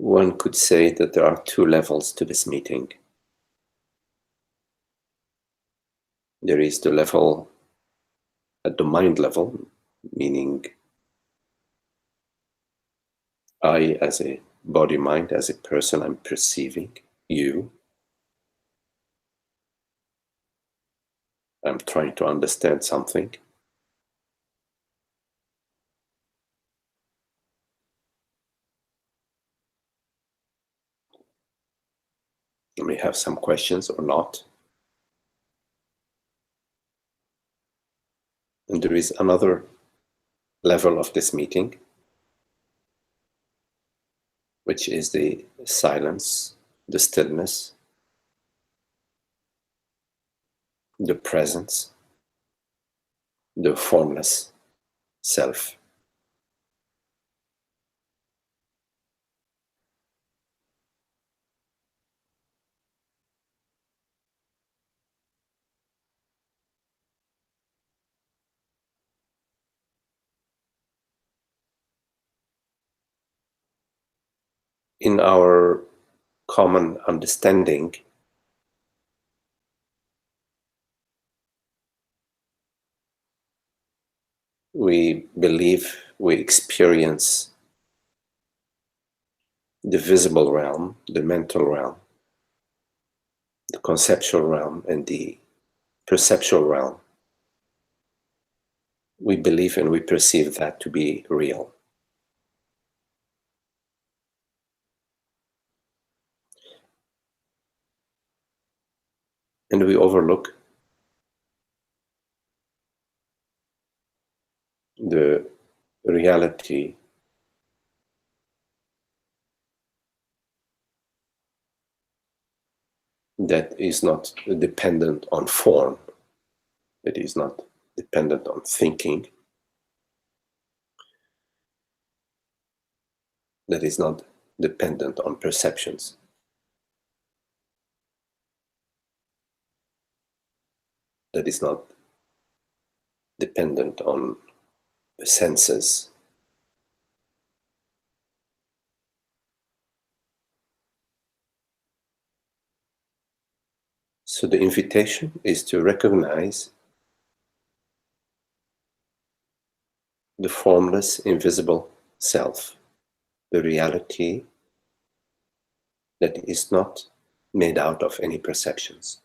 One could say that there are two levels to this meeting. There is the level at the mind level, meaning I, as a body-mind, as a person, I'm perceiving you. I'm trying to understand something. I may have some questions or not. And there is another level of this meeting, which is the silence, the stillness, the presence, the formless self. In our common understanding, we believe we experience the visible realm, the mental realm, the conceptual realm, and the perceptual realm. We believe and we perceive that to be real. And we overlook the reality that is not dependent on form, that is not dependent on thinking, that is not dependent on perceptions. That is not dependent on the senses. So the invitation is to recognize the formless, invisible self, the reality that is not made out of any perceptions.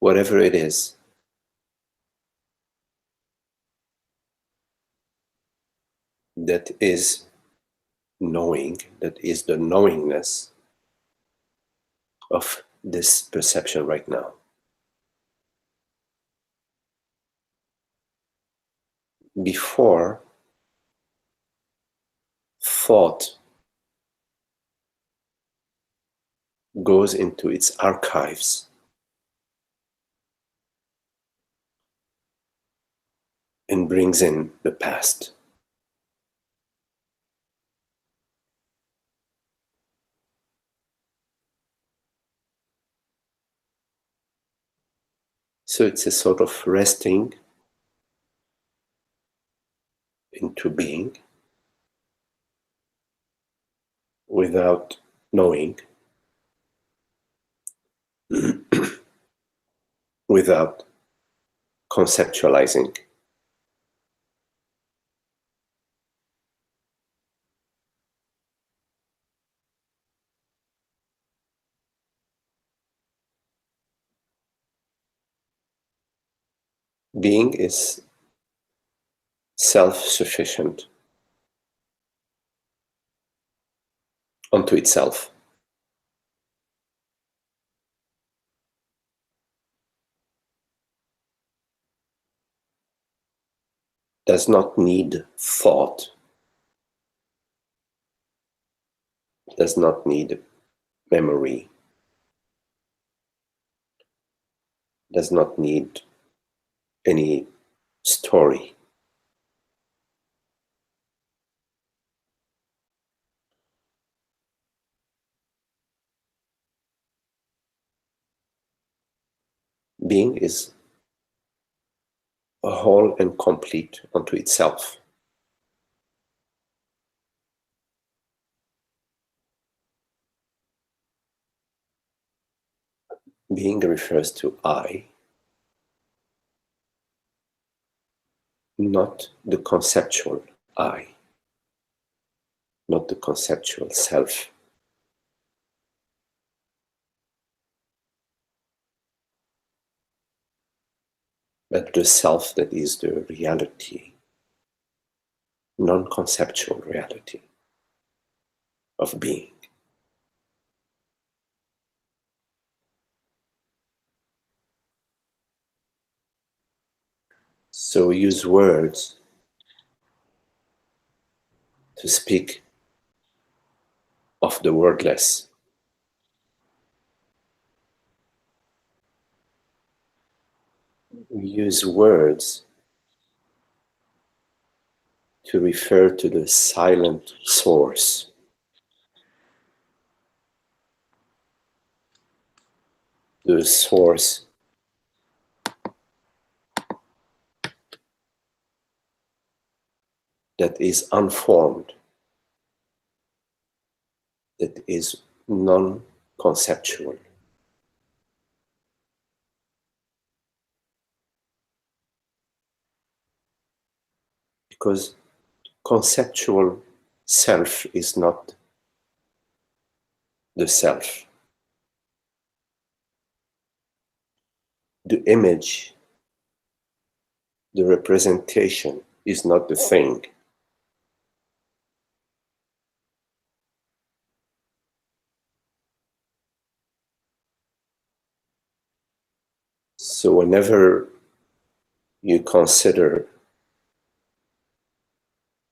Whatever it is, that is knowing, that is the knowingness of this perception right now. Before thought goes into its archives and brings in the past. So it's a sort of resting into being without knowing, without conceptualizing. Being is self-sufficient unto itself. Does not need thought, does not need memory, does not need any story. Being is whole and complete unto itself. Being refers to I, not the conceptual I, not the conceptual self. But the self that is the reality, non-conceptual reality of being. So we use words to speak of the wordless. We use words to refer to the silent source, the source that is unformed, that is non-conceptual. Because conceptual self is not the self. The image, the representation is not the thing. So whenever you consider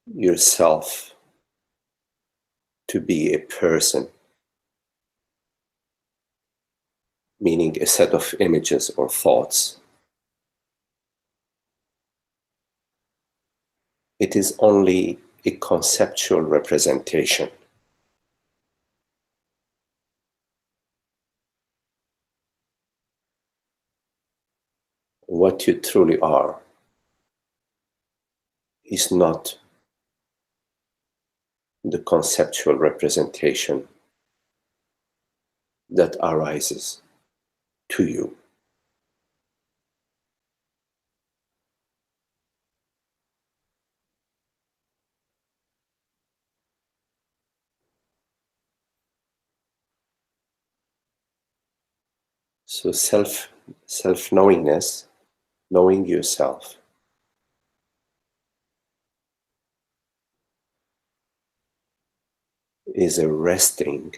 yourself to be a person, meaning a set of images or thoughts, it is only a conceptual representation. What you truly are is not the conceptual representation that arises to you. So self-knowingness, knowing yourself, is a resting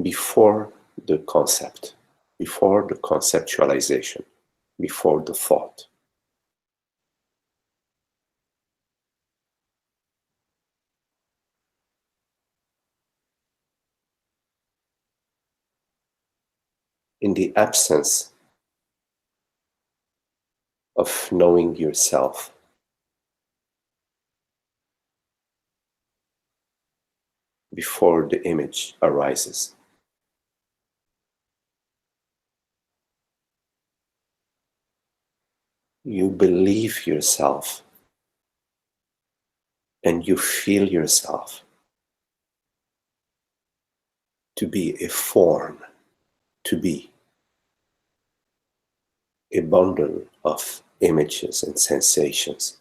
before the concept, before the conceptualization, before the thought. In the absence of knowing yourself, before the image arises, you believe yourself and you feel yourself to be a form, to be a bundle of images and sensations,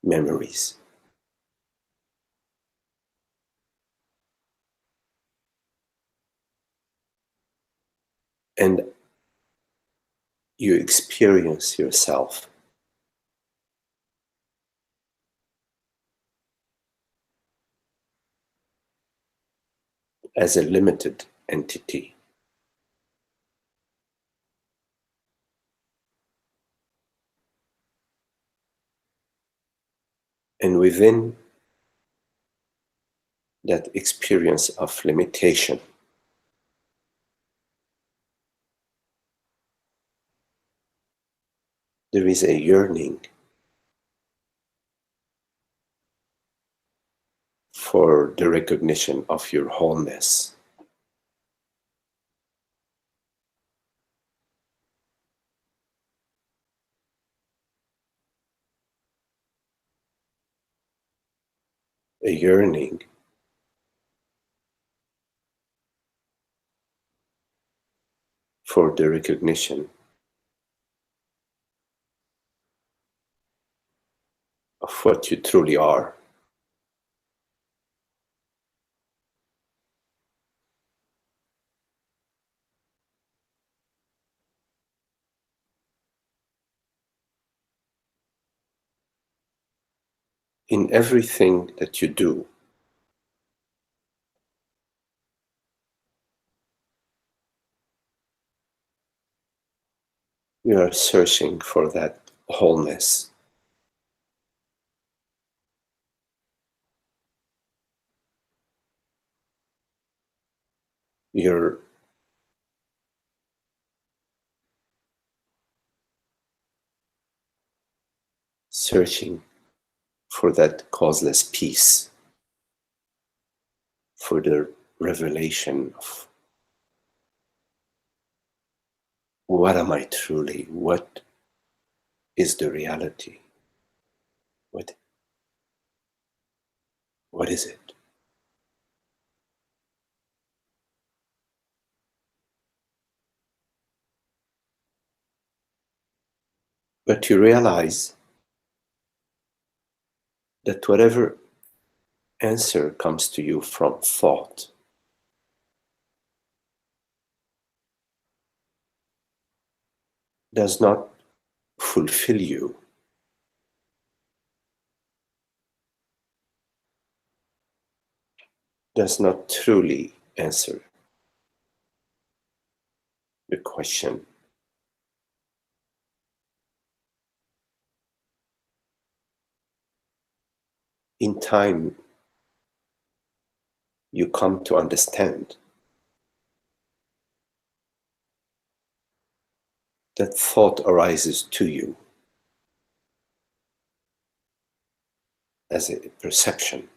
memories. And you experience yourself as a limited entity. And within that experience of limitation, there is a yearning for the recognition of your wholeness. A yearning for the recognition of what you truly are. In everything that you do, you are searching for that wholeness. You're searching for that causeless peace, for the revelation of what am I truly? What is the reality? What is it? But you realize that whatever answer comes to you from thought does not fulfill you, does not truly answer the question. In time, you come to understand that thought arises to you as a perception.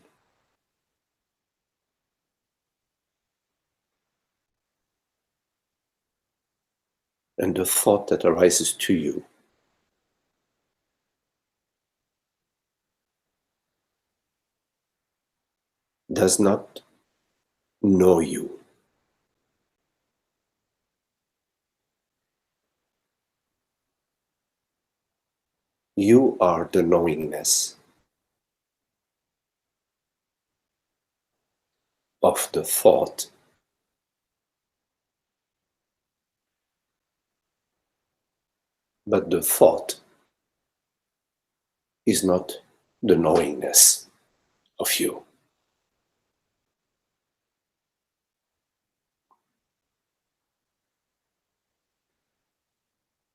And the thought that arises to you does not know you. You are the knowingness of the thought, but the thought is not the knowingness of you.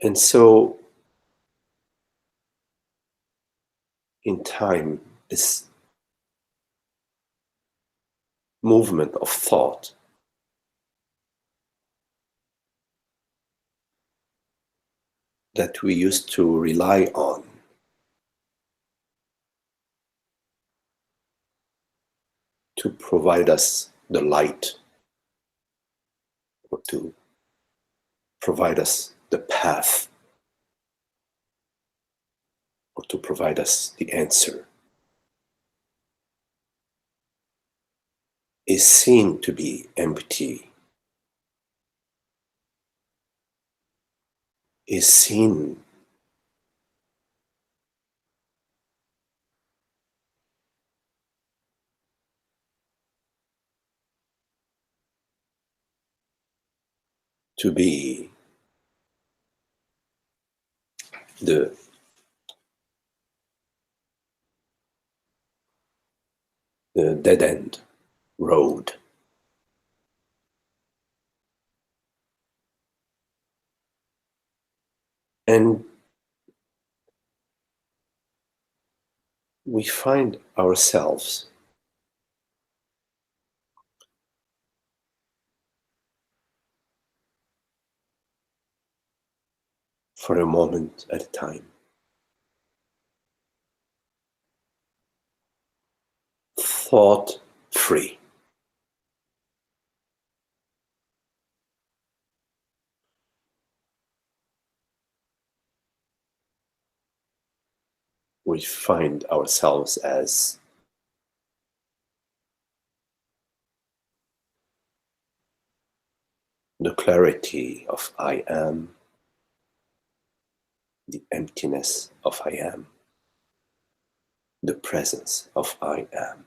And so, in time, this movement of thought that we used to rely on to provide us the light, or to provide us the path, or to provide us the answer, is seen to be empty, is seen to be the dead end road. And we find ourselves for a moment at a time, thought free. We find ourselves as the clarity of I am, the emptiness of I am, the presence of I am.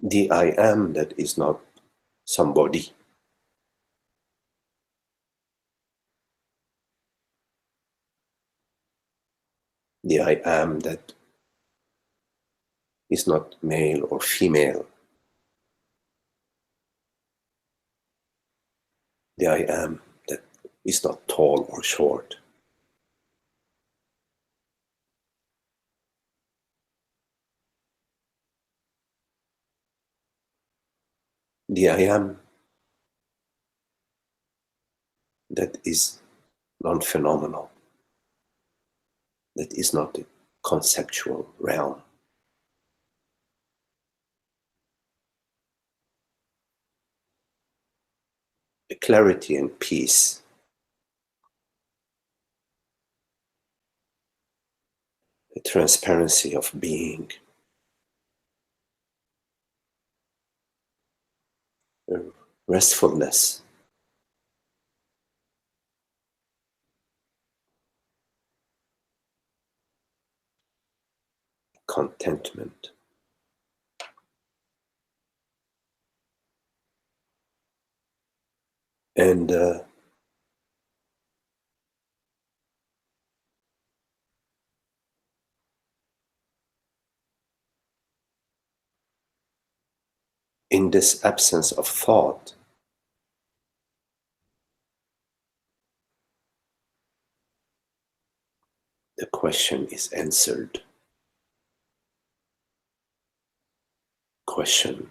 The I am that is not somebody. The I am that is not male or female. The I am that is not tall or short. The I am that is non-phenomenal, that is not the conceptual realm. The clarity and peace, the transparency of being, the restfulness, contentment. And in this absence of thought, the question is answered. Question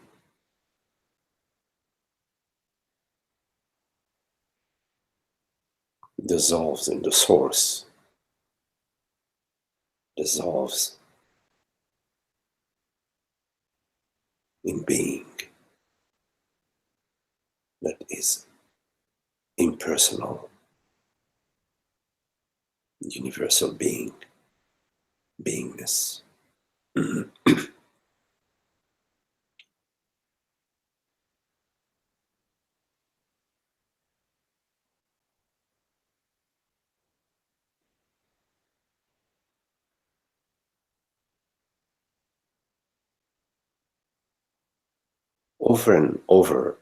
dissolves in the source, dissolves in being that is impersonal, universal being, beingness. Over and over,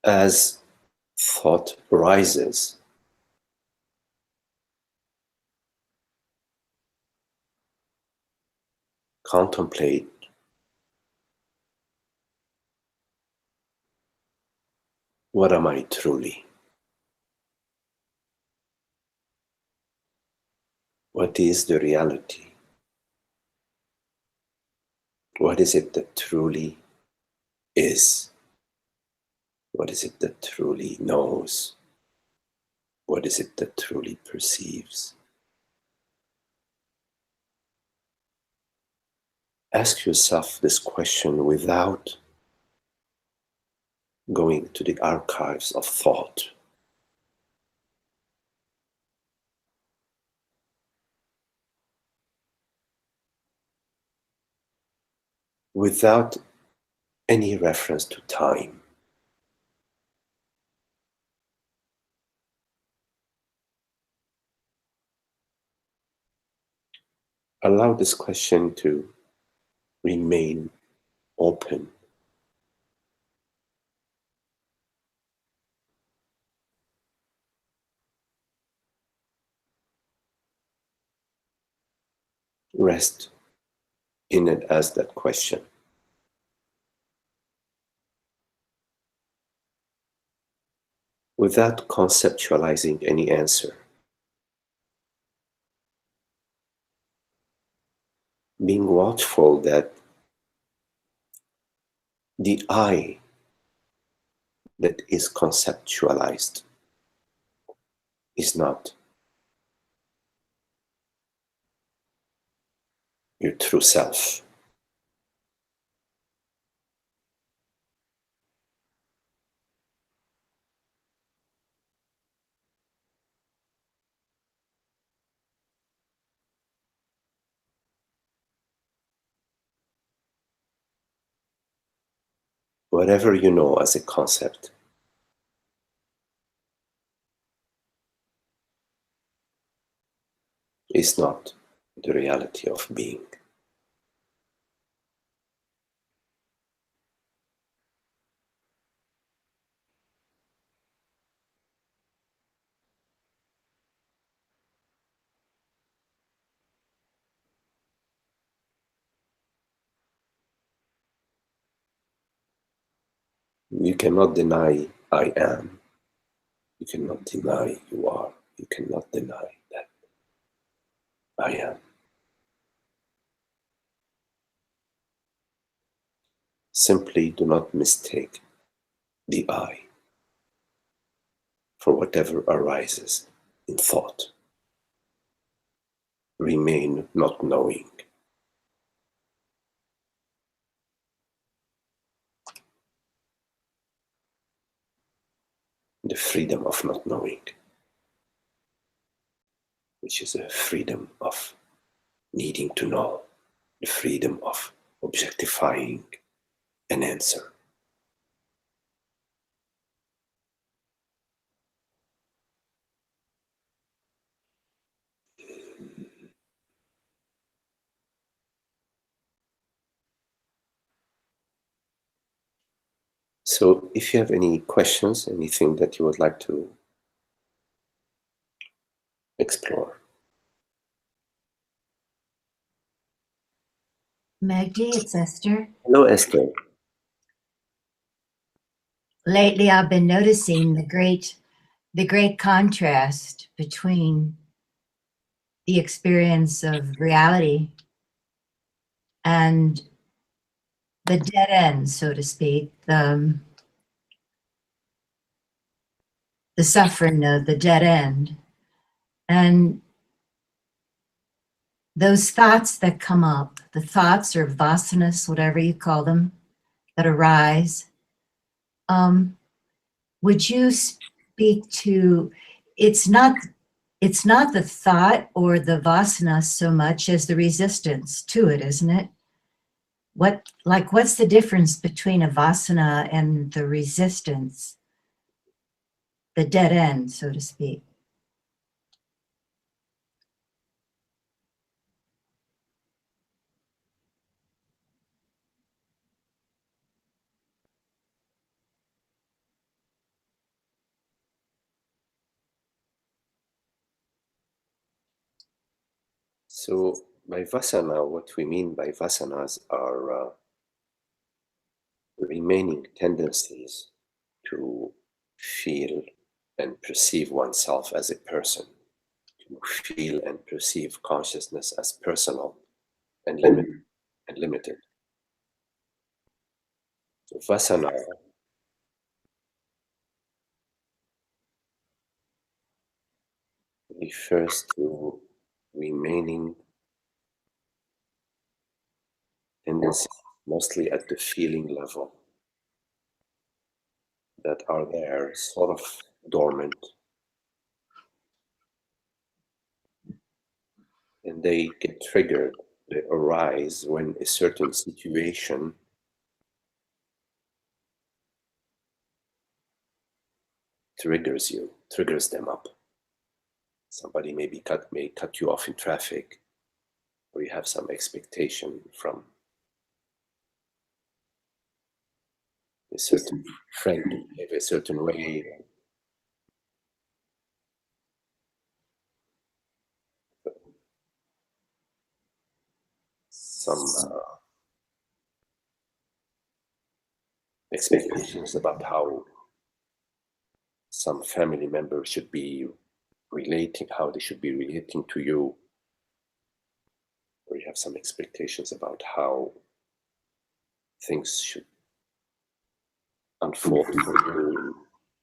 as thought arises, contemplate what am I truly? What is the reality? What is it that truly is? What is it that truly knows? What is it that truly perceives? Ask yourself this question without going to the archives of thought. Without any reference to time. Allow this question to remain open. Rest in it as that question. Without conceptualizing any answer. Being watchful that the I that is conceptualized is not your true self. whatever you know as a concept is not the reality of being. You cannot deny I am. You cannot deny you are. You cannot deny that I am. Simply do not mistake the I for whatever arises in thought. Remain not knowing. The freedom of not knowing, which is a freedom of needing to know, the freedom of objectifying an answer. So if you have any questions, anything that you would like to explore. Magdi, it's Esther. Hello, Esther. Lately, I've been noticing the great contrast between the experience of reality and the dead end, so to speak, the suffering of the dead end. And those thoughts that come up, the thoughts or vasanas, whatever you call them, that arise, would you speak to, it's not the thought or the vasana so much as the resistance to it, isn't it? What's the difference between a vasana and the resistance, the dead end, so to speak? So by vasana, what we mean by vasanas are remaining tendencies to feel and perceive oneself as a person, to feel and perceive consciousness as personal and limited. So vasana refers to remaining tendencies, mostly at the feeling level, that are there, sort of dormant, and they get triggered, they arise when a certain situation triggers them up. Somebody may cut you off in traffic, or you have some expectation from a certain friend to behave a certain way. Some expectations about how some family member should be relating, how they should be relating to you, or you have some expectations about how things should unfold for you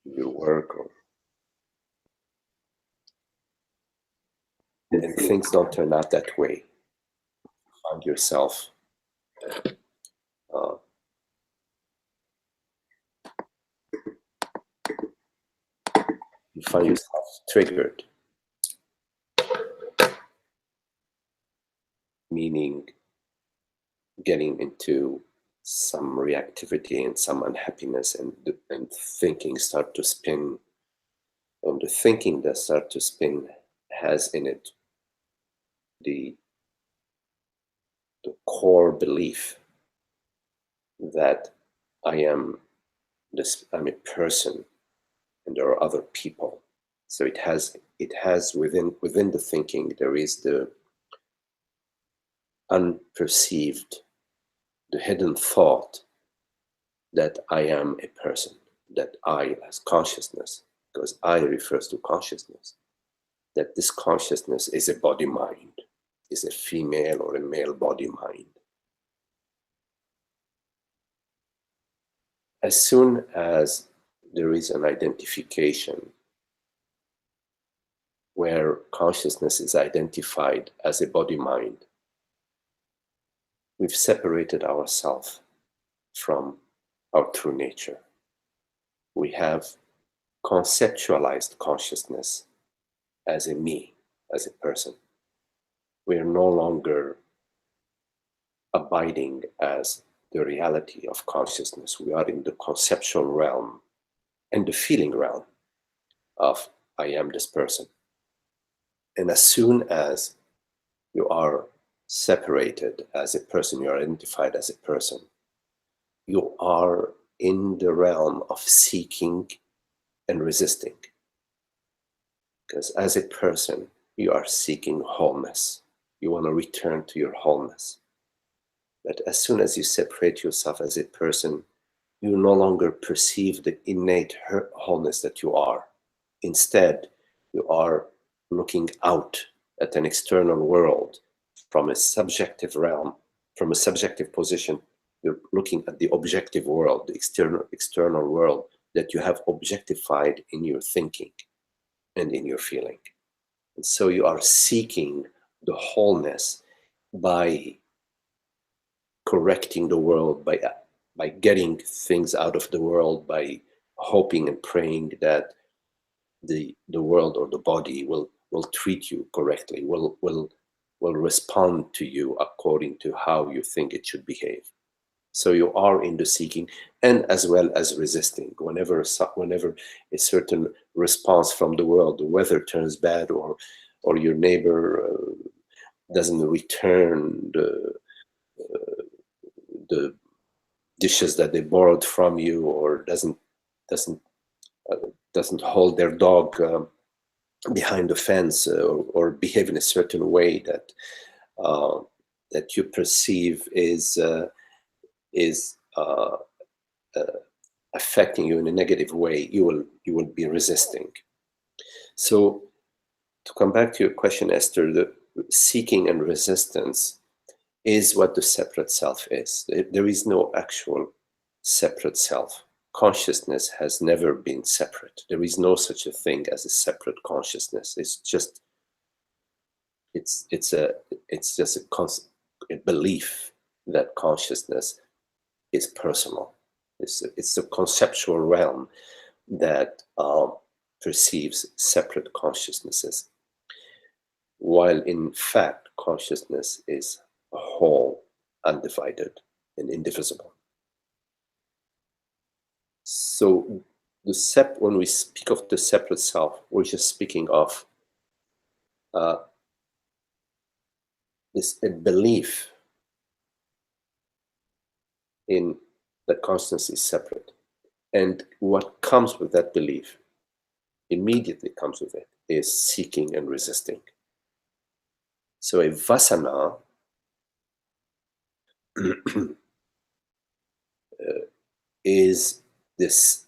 in your work, and things don't turn out that way. You find yourself uh, triggered, meaning getting into some reactivity and some unhappiness, and thinking start to spin. And the thinking that start to spin has in it the core belief that I'm a person and there are other people. So it has within the thinking there is the unperceived, the hidden thought that I am a person, that I as consciousness, because I refers to consciousness, that this consciousness is a body mind, is a female or a male body mind. As soon as there is an identification where consciousness is identified as a body mind, we've separated ourselves from our true nature. We have conceptualized consciousness as a me, as a person. We are no longer abiding as the reality of consciousness. We are in the conceptual realm and the feeling realm of I am this person. And as soon as you are separated as a person, you are identified as a person, you are in the realm of seeking and resisting. Because as a person, you are seeking wholeness. You want to return to your wholeness. But as soon as you separate yourself as a person, you no longer perceive the innate wholeness that you are. Instead, you are looking out at an external world from a subjective realm, from a subjective position. You're looking at the objective world, the external world that you have objectified in your thinking and in your feeling. And so you are seeking the wholeness by correcting the world, by getting things out of the world, by hoping and praying that the world or the body will treat you correctly, will respond to you according to how you think it should behave. So you are in the seeking and as well as resisting. Whenever a certain response from the world, the weather turns bad, or your neighbor doesn't return the dishes that they borrowed from you, or doesn't hold their dog behind the fence, or behave in a certain way that you perceive is affecting you in a negative way, you will be resisting. So to come back to your question, Esther, the seeking and resistance is what the separate self is. There is no actual separate self. Consciousness has never been separate. There is no such a thing as a separate consciousness. It's just a belief that consciousness is personal. It's a conceptual realm that perceives separate consciousnesses, while in fact consciousness is a whole, undivided, and indivisible. So when we speak of the separate self, we're just speaking of a belief in that consciousness is separate. And what comes with that belief, immediately comes with it, is seeking and resisting. So a vasana is this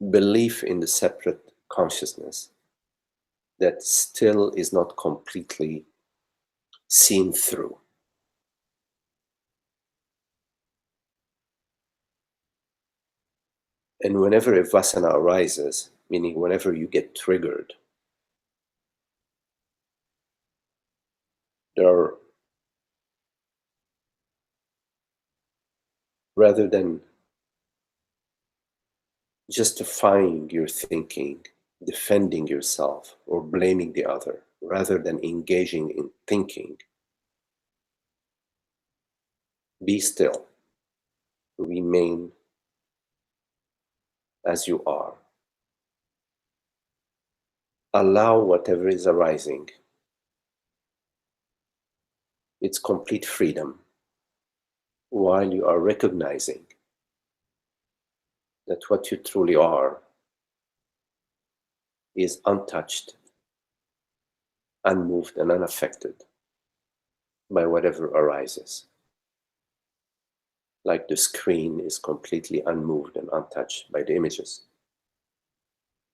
belief in the separate consciousness that still is not completely seen through. And whenever a vasana arises, meaning whenever you get triggered, there are, rather than justifying your thinking defending yourself or blaming the other, rather than engaging in thinking, be still, remain as you are. Allow whatever is arising its complete freedom, while you are recognizing that what you truly are is untouched, unmoved, and unaffected by whatever arises. Like the screen is completely unmoved and untouched by the images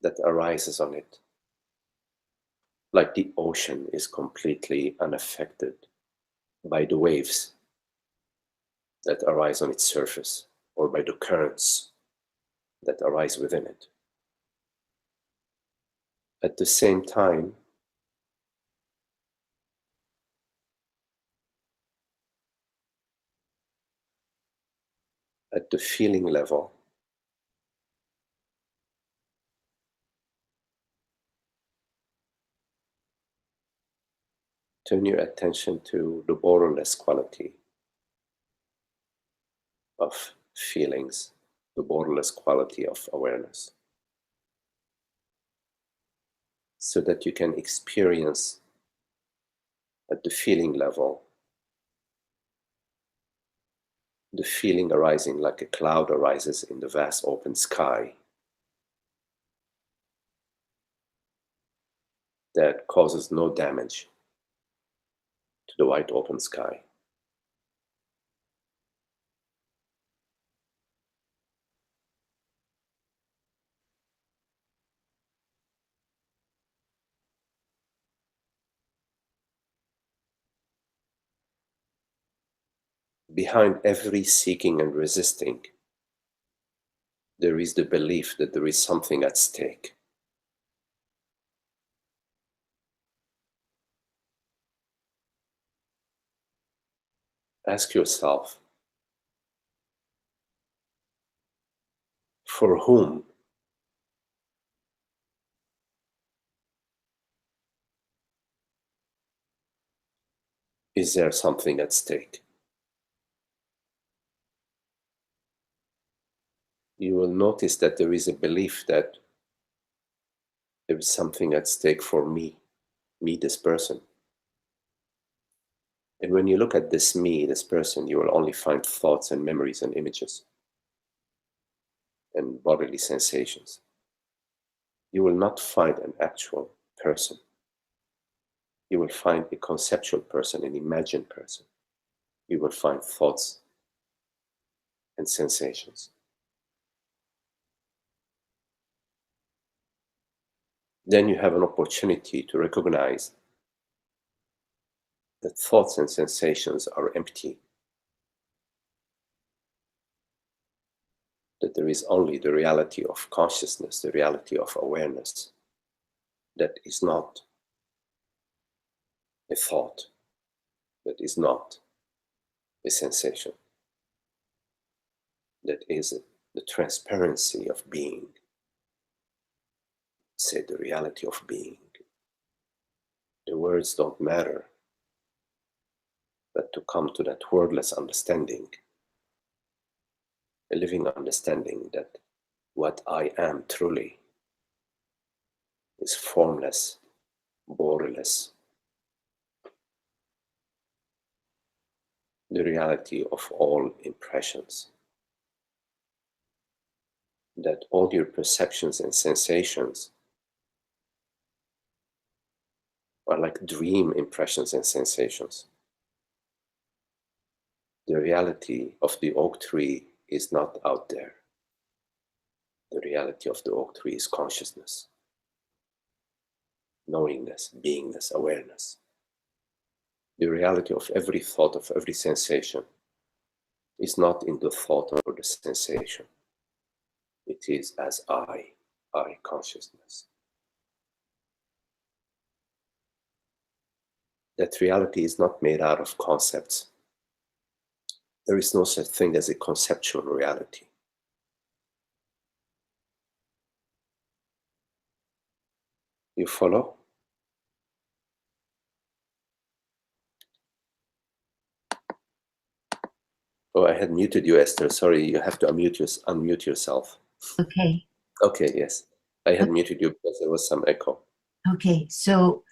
that arises on it. Like the ocean is completely unaffected by the waves that arise on its surface, or by the currents that arise within it. At the same time, at the feeling level, turn your attention to the borderless quality of feelings, the borderless quality of awareness, so that you can experience at the feeling level the feeling arising like a cloud arises in the vast open sky that causes no damage to the wide open sky. Behind every seeking and resisting, there is the belief that there is something at stake. Ask yourself, for whom is there something at stake? You will notice that there is a belief that there is something at stake for me, this person. And when you look at this me, this person, you will only find thoughts and memories and images and bodily sensations. You will not find an actual person. You will find a conceptual person, an imagined person. You will find thoughts and sensations. Then you have an opportunity to recognize that thoughts and sensations are empty, that there is only the reality of consciousness, the reality of awareness, that is not a thought, that is not a sensation, that is the transparency of being, say the reality of being. The words don't matter, but to come to that wordless understanding, a living understanding that what I am truly is formless, borderless, the reality of all impressions, that all your perceptions and sensations are like dream impressions and sensations. The reality of the oak tree is not out there. The reality of the oak tree is consciousness, knowingness, beingness, awareness. The reality of every thought, of every sensation, is not in the thought or the sensation. It is as I consciousness. That reality is not made out of concepts. There is no such thing as a conceptual reality. You follow? Oh, I had muted you, Esther. Sorry, you have to unmute yourself. Okay. Okay, yes. I had muted you because there was some echo. Okay. So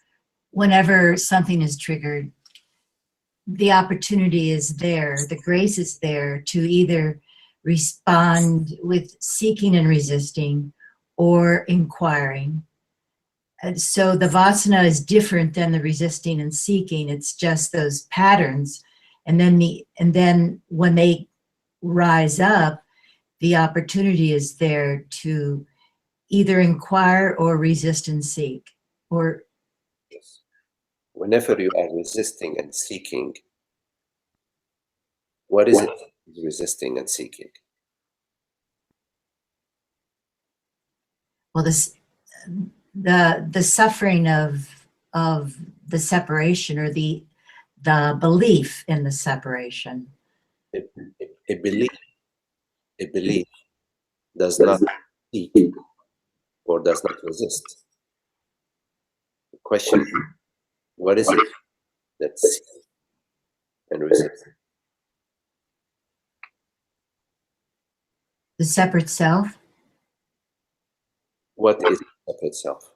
whenever something is triggered, the opportunity is there, the grace is there to either respond with seeking and resisting or inquiring. And so the Vasana is different than the resisting and seeking. It's just those patterns. And then when they rise up, the opportunity is there to either inquire or resist and seek. Or Yes. Whenever you are resisting and seeking, what is it resisting and seeking? well, the suffering of the separation, or the belief in the separation. A belief does not seek or does not resist. The question, what is it that seeks and resists? The separate self. What is separate self?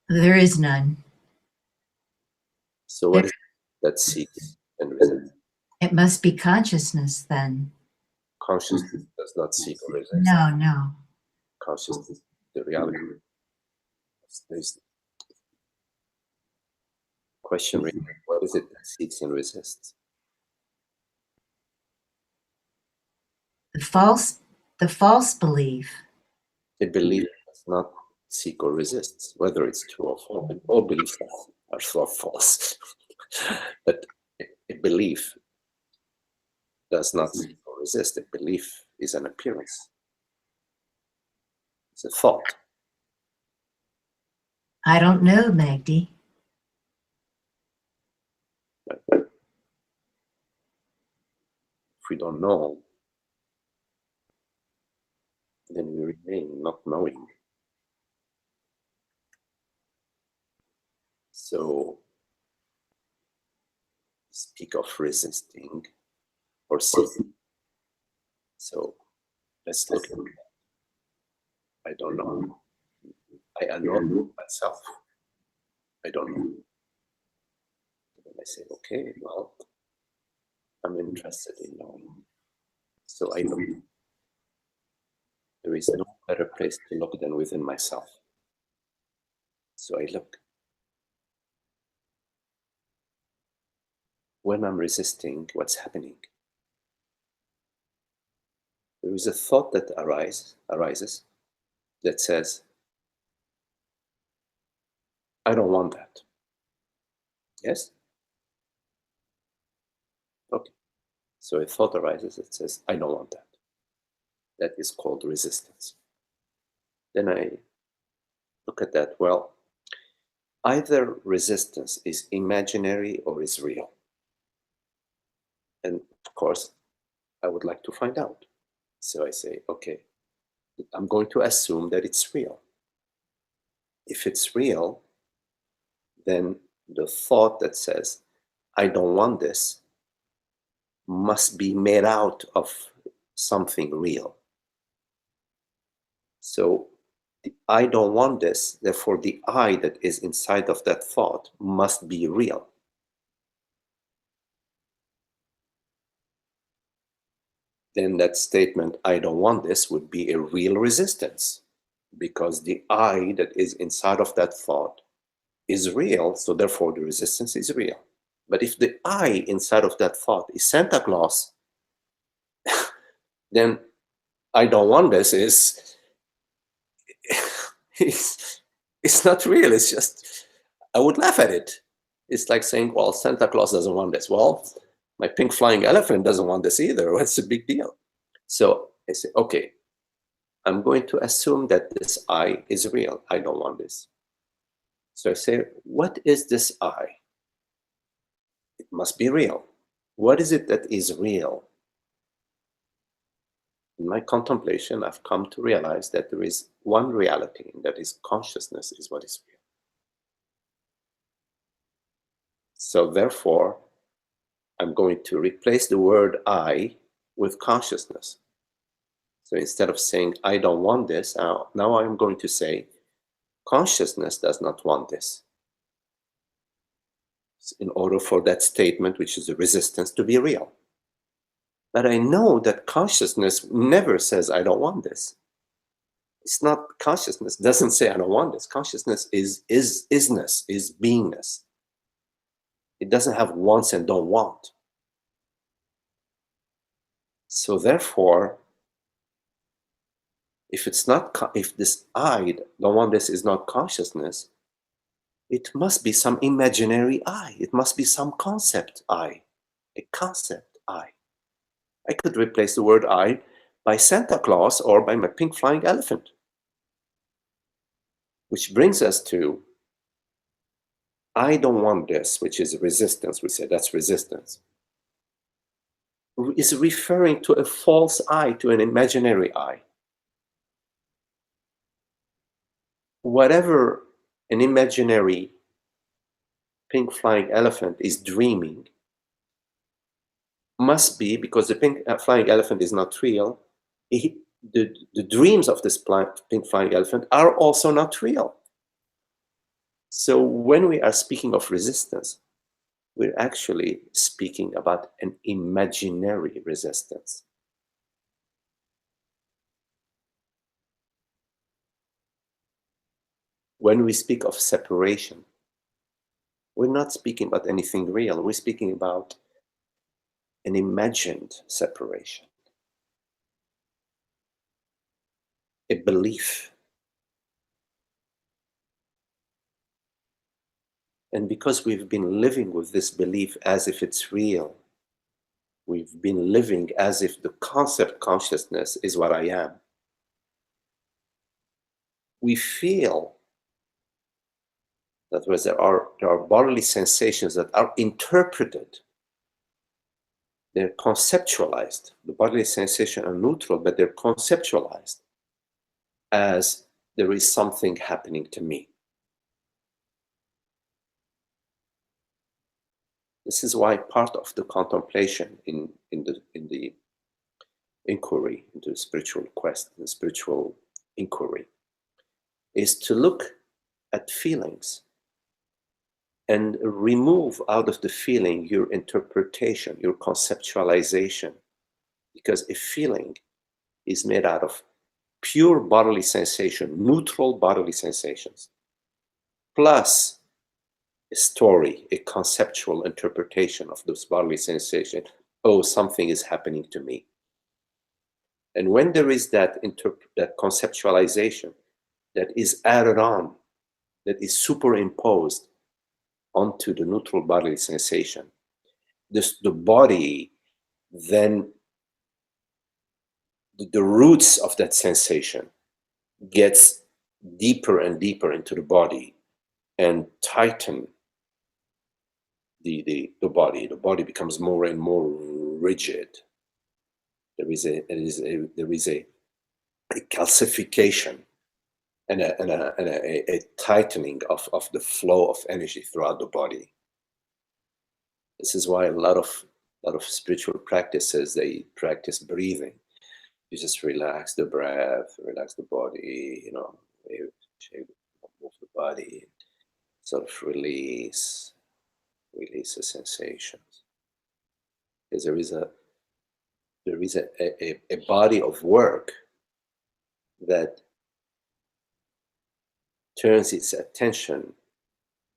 There is none. So what is it that seeks and resists? It must be consciousness then. Consciousness does not seek or resist. No. Consciousness, the reality. There's question, what is it that seeks and resists? The false belief. A belief does not seek or resist, whether it's true or false. All beliefs are false. But a belief does not seek or resist. A belief is an appearance. It's a thought. I don't know, Magdi. But if we don't know, then we remain not knowing. So speak of resisting or seeking. So let's look at it. I don't know. I know myself. I don't know. And I say, okay, well, I'm interested in knowing. So I look. There is no better place to look than within myself. So I look. When I'm resisting, what's happening? There is a thought that arises that says, I don't want that. Yes? Okay. So a thought arises that says, I don't want that. That is called resistance. Then I look at that, well, either resistance is imaginary or is real. And of course, I would like to find out. So I say, okay, I'm going to assume that it's real. If it's real, then the thought that says, I don't want this, must be made out of something real. So I don't want this, therefore the I that is inside of that thought must be real. Then that statement, I don't want this, would be a real resistance, because the I that is inside of that thought is real, so therefore the resistance is real. But if the I inside of that thought is Santa Claus, then I don't want this is it's not real. It's just, I would laugh at it. It's like saying, well, Santa Claus doesn't want this. Well, my pink flying elephant doesn't want this either. What's the big deal? So I say, okay, I'm going to assume that this I is real. I don't want this. So I say, what is this I? It must be real. What is it that is real? In my contemplation, I've come to realize that there is one reality, and that is consciousness is what is real. So therefore, I'm going to replace the word I with consciousness. So instead of saying, I don't want this, now I'm going to say, consciousness does not want this. In order for that statement, which is a resistance, to be real. But I know that consciousness never says, I don't want this. It's not, consciousness doesn't say, I don't want this. Consciousness is isness, is beingness. It doesn't have wants and don't want. So therefore, if it's not, if this I don't want this is not consciousness, it must be some imaginary I. It must be some concept I, a concept I. I could replace the word I by Santa Claus or by my pink flying elephant. Which brings us to, I don't want this, which is resistance. We say that's resistance. Is referring to a false I, to an imaginary I. Whatever an imaginary pink flying elephant is dreaming must be, because the pink flying elephant is not real, the dreams of this pink flying elephant are also not real. So when we are speaking of resistance, we're actually speaking about an imaginary resistance. When we speak of separation, we're not speaking about anything real. We're speaking about an imagined separation, a belief. And because we've been living with this belief as if it's real, we've been living as if the concept consciousness is what I am, we feel that there are bodily sensations that are interpreted. They're conceptualized. The bodily sensations are neutral, but they're conceptualized as there is something happening to me. This is why part of the contemplation in the inquiry, into the spiritual quest, the spiritual inquiry, is to look at feelings and remove out of the feeling your interpretation, your conceptualization, because a feeling is made out of pure bodily sensation, neutral bodily sensations, plus a story, a conceptual interpretation of those bodily sensations. Oh, something is happening to me. And when there is that conceptualization that is added on, that is superimposed onto the neutral bodily sensation, the body then, the roots of that sensation gets deeper and deeper into the body and tighten the body. The body becomes more and more rigid. There is a calcification and a tightening of the flow of energy throughout the body. This is why a lot of spiritual practices, they practice breathing. You just relax the breath, relax the body, move the body, sort of release the sensations. Because there is a body of work that turns its attention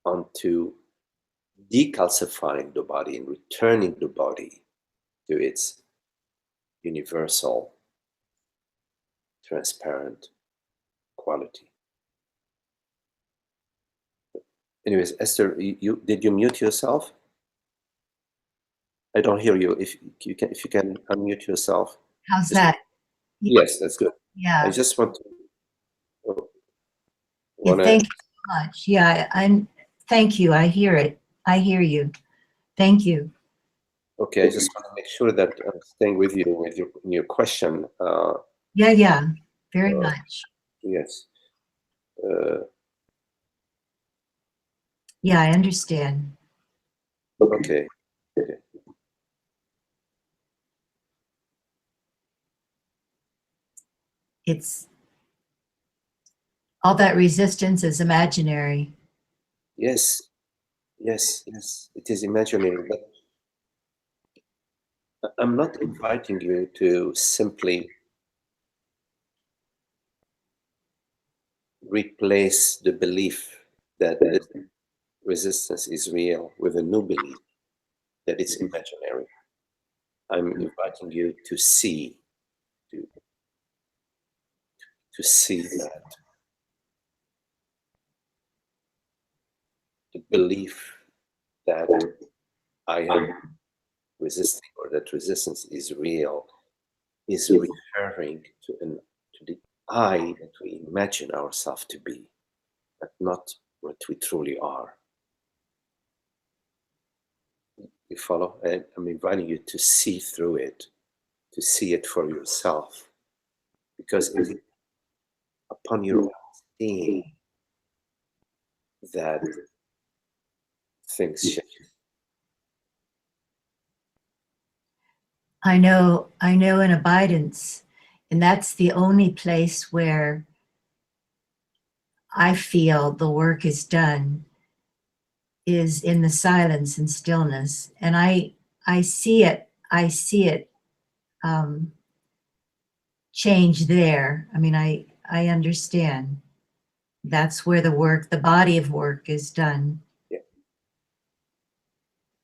onto decalcifying the body and returning the body to its universal, transparent quality. Anyways, Esther, did you mute yourself? I don't hear you. If you can unmute yourself. How's that? Yes, that's good. Yeah. I just want to. Thank you so much. Yeah, thank you. I hear it. I hear you. Thank you. Okay, I just want to make sure that I'm staying with you with your question. Yeah, very much. Yes. Yeah, I understand. Okay. Okay. It's all that resistance is imaginary. Yes. Yes. Yes. It is imaginary, but I'm not inviting you to simply replace the belief that this resistance is real with a new belief that it's imaginary. I'm inviting you to see, to, to see that the belief that I am resisting or that resistance is real is referring to the I that we imagine ourselves to be, but not what we truly are. You follow? And I'm inviting you to see through it, to see it for yourself, because it is upon your own seeing that things shift. I know in abidance, and that's the only place where I feel the work is done is in the silence and stillness. And I see it um, change there. I mean, I understand. That's where the work, the body of work is done. Yeah.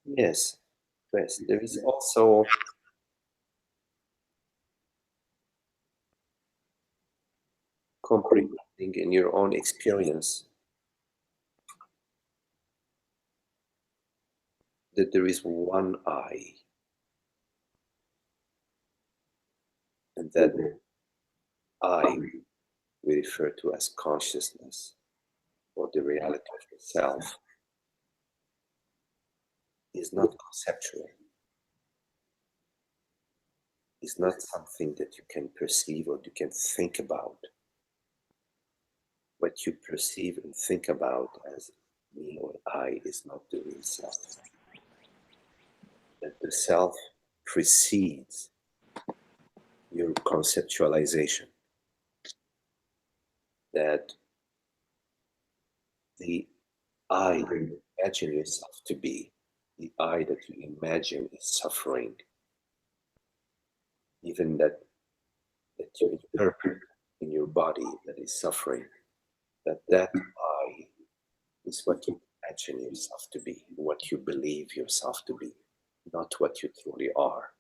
Yes, yes. There is also comprehending in your own experience that there is one I, and that I we refer to as consciousness or the reality of the self is not conceptual, is not something that you can perceive or you can think about. What you perceive and think about as me or I is not the real self. That the self precedes your conceptualization. That the I that you imagine yourself to be, the I that you imagine is suffering, even that you interpret in your body that is suffering, that I is what you imagine yourself to be, what you believe yourself to be, not what you truly are.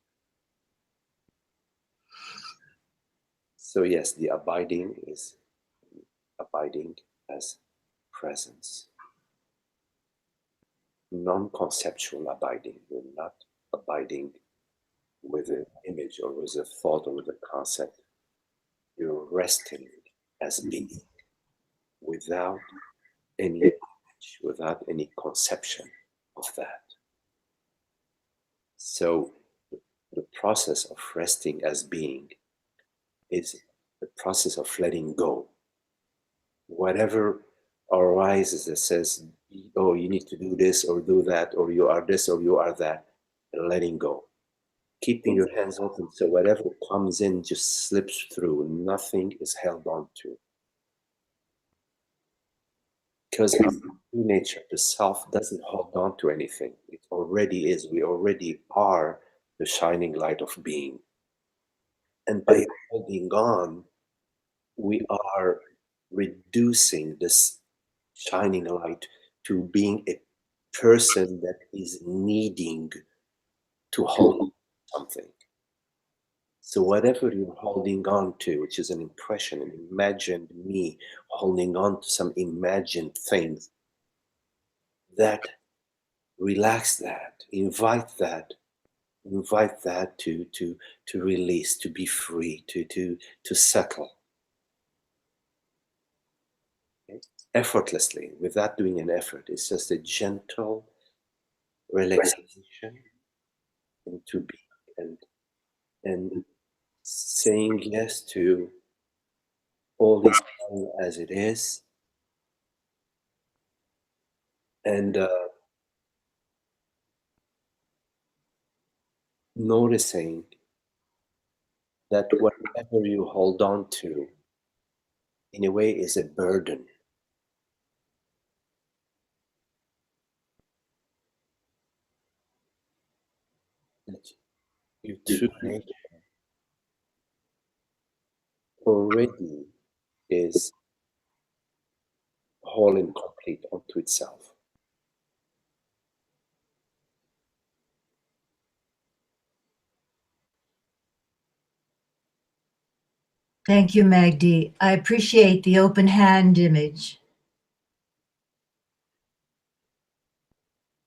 So yes, the abiding is abiding as presence. Non-conceptual abiding. You're not abiding with an image or with a thought or with a concept. You're resting as being without any image, without any conception of that. So the process of resting as being is the process of letting go. Whatever arises that says, oh, you need to do this or do that, or you are this or you are that, letting go. Keeping your hands open so whatever comes in just slips through. Nothing is held on to. Because our true nature, the self, doesn't hold on to anything. It already is. We already are the shining light of being. And by holding on, we are reducing this shining light to being a person that is needing to hold something. So whatever you're holding on to, which is an impression, an imagined me holding on to some imagined things, that relax that, invite that to release, to be free, to settle, okay? Effortlessly, without doing an effort. It's just a gentle relaxation into being, and saying yes to all this as it is, and noticing that whatever you hold on to, in a way, is a burden. That you true nature already is whole and complete unto itself. Thank you, Magdi. I appreciate the open hand image.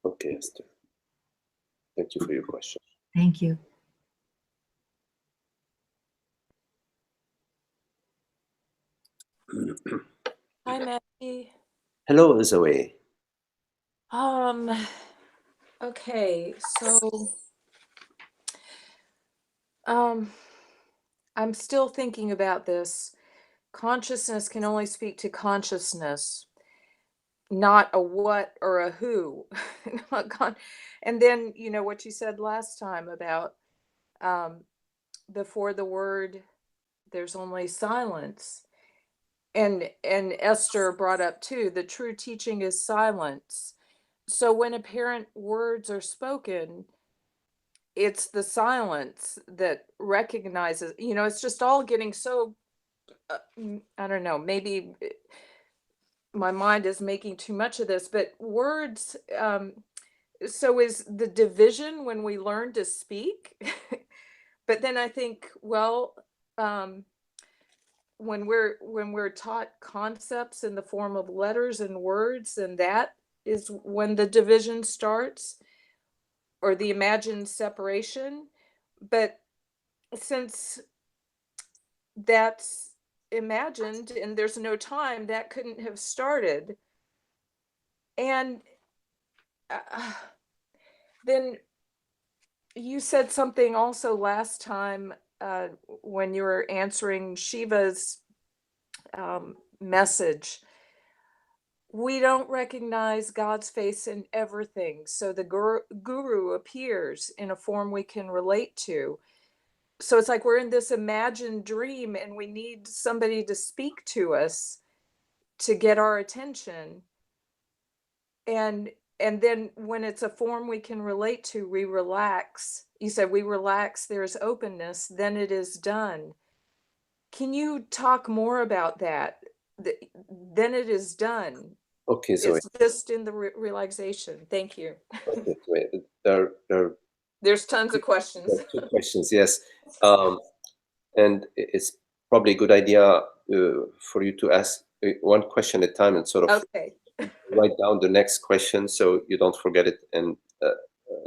Okay, Esther. Thank you for your question. Thank you. Hi, Maggie. Hello, Zoe. Okay, so I'm still thinking about this. Consciousness can only speak to consciousness, not a what or a who. And then, you know, what you said last time about before the word, there's only silence. And Esther brought up too, the true teaching is silence. So when apparent words are spoken, it's the silence that recognizes, you know, it's just all getting so, I don't know, maybe my mind is making too much of this, but words, so is the division when we learn to speak. But then I think, well, when we're taught concepts in the form of letters and words, and that is when the division starts, or the imagined separation. But since that's imagined and there's no time, that couldn't have started. And then you said something also last time when you were answering Shiva's message. We don't recognize God's face in everything, so the guru appears in a form we can relate to. So it's like we're in this imagined dream and we need somebody to speak to us to get our attention. And then when it's a form we can relate to, we relax. You said we relax, there's openness, then it is done. Can you talk more about that? Then it is done. Okay, Zoe. It's just in the relaxation. Thank you. Okay, Zoe. There's tons of questions. There are two questions, yes. And it's probably a good idea for you to ask one question at a time and sort of Okay. write down the next question so you don't forget it, and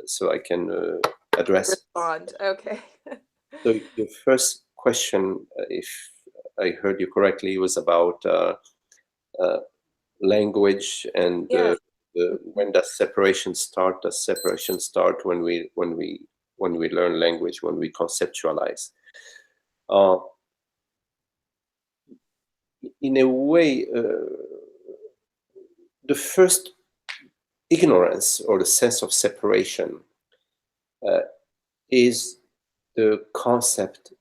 so I can address. Respond. Okay. So your first question, if I heard you correctly, was about language and Yes. when does separation start? Does separation start when we learn language, when we conceptualize? In a way, the first ignorance or the sense of separation is the concept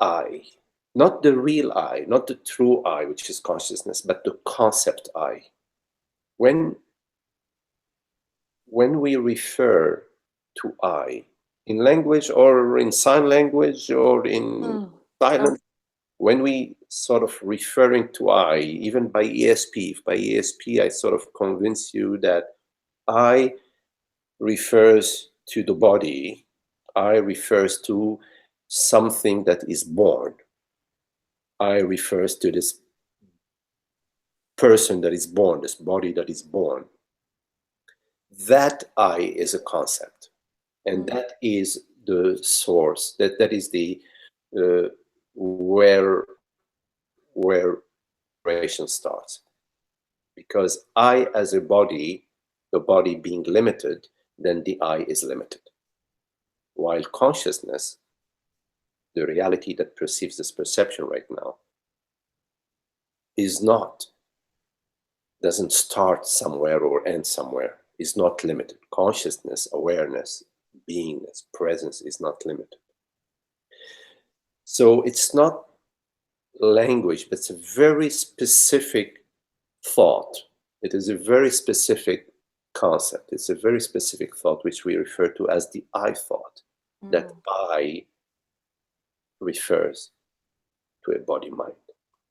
I, not the real I, not the true I, which is consciousness, but the concept I. When we refer to I in language or in sign language or in silence, when we sort of referring to I, even by ESP, if by ESP I sort of convince you that I refers to the body, I refers to something that is born, I refers to this person that is born, this body that is born. That I is a concept, and that is the source. That is the where separation starts. Because I, as a body, the body being limited, then the I is limited. while consciousness, the reality that perceives this perception right now, doesn't start somewhere or end somewhere, is not limited. Consciousness, awareness, beingness, presence is not limited. So it's not language, but it's a very specific thought. It is a very specific concept. It's a very specific thought which we refer to as the I thought. That I refers to a body mind.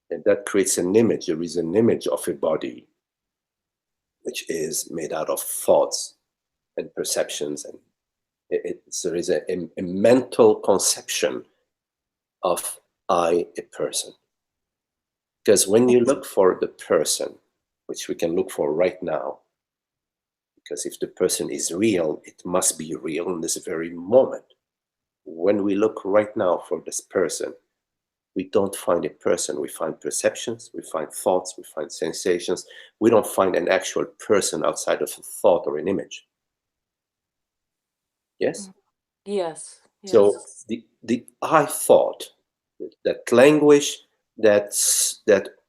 And that creates an image. There is an image of a body which is made out of thoughts and perceptions. And there is a mental conception of I, a person. Because when you look for the person, which we can look for right now, because if the person is real, it must be real in this very moment. When we look right now for this person, we don't find a person. We find perceptions, we find thoughts, we find sensations. We don't find an actual person outside of a thought or an image. Yes? Yes. So the I thought, that language that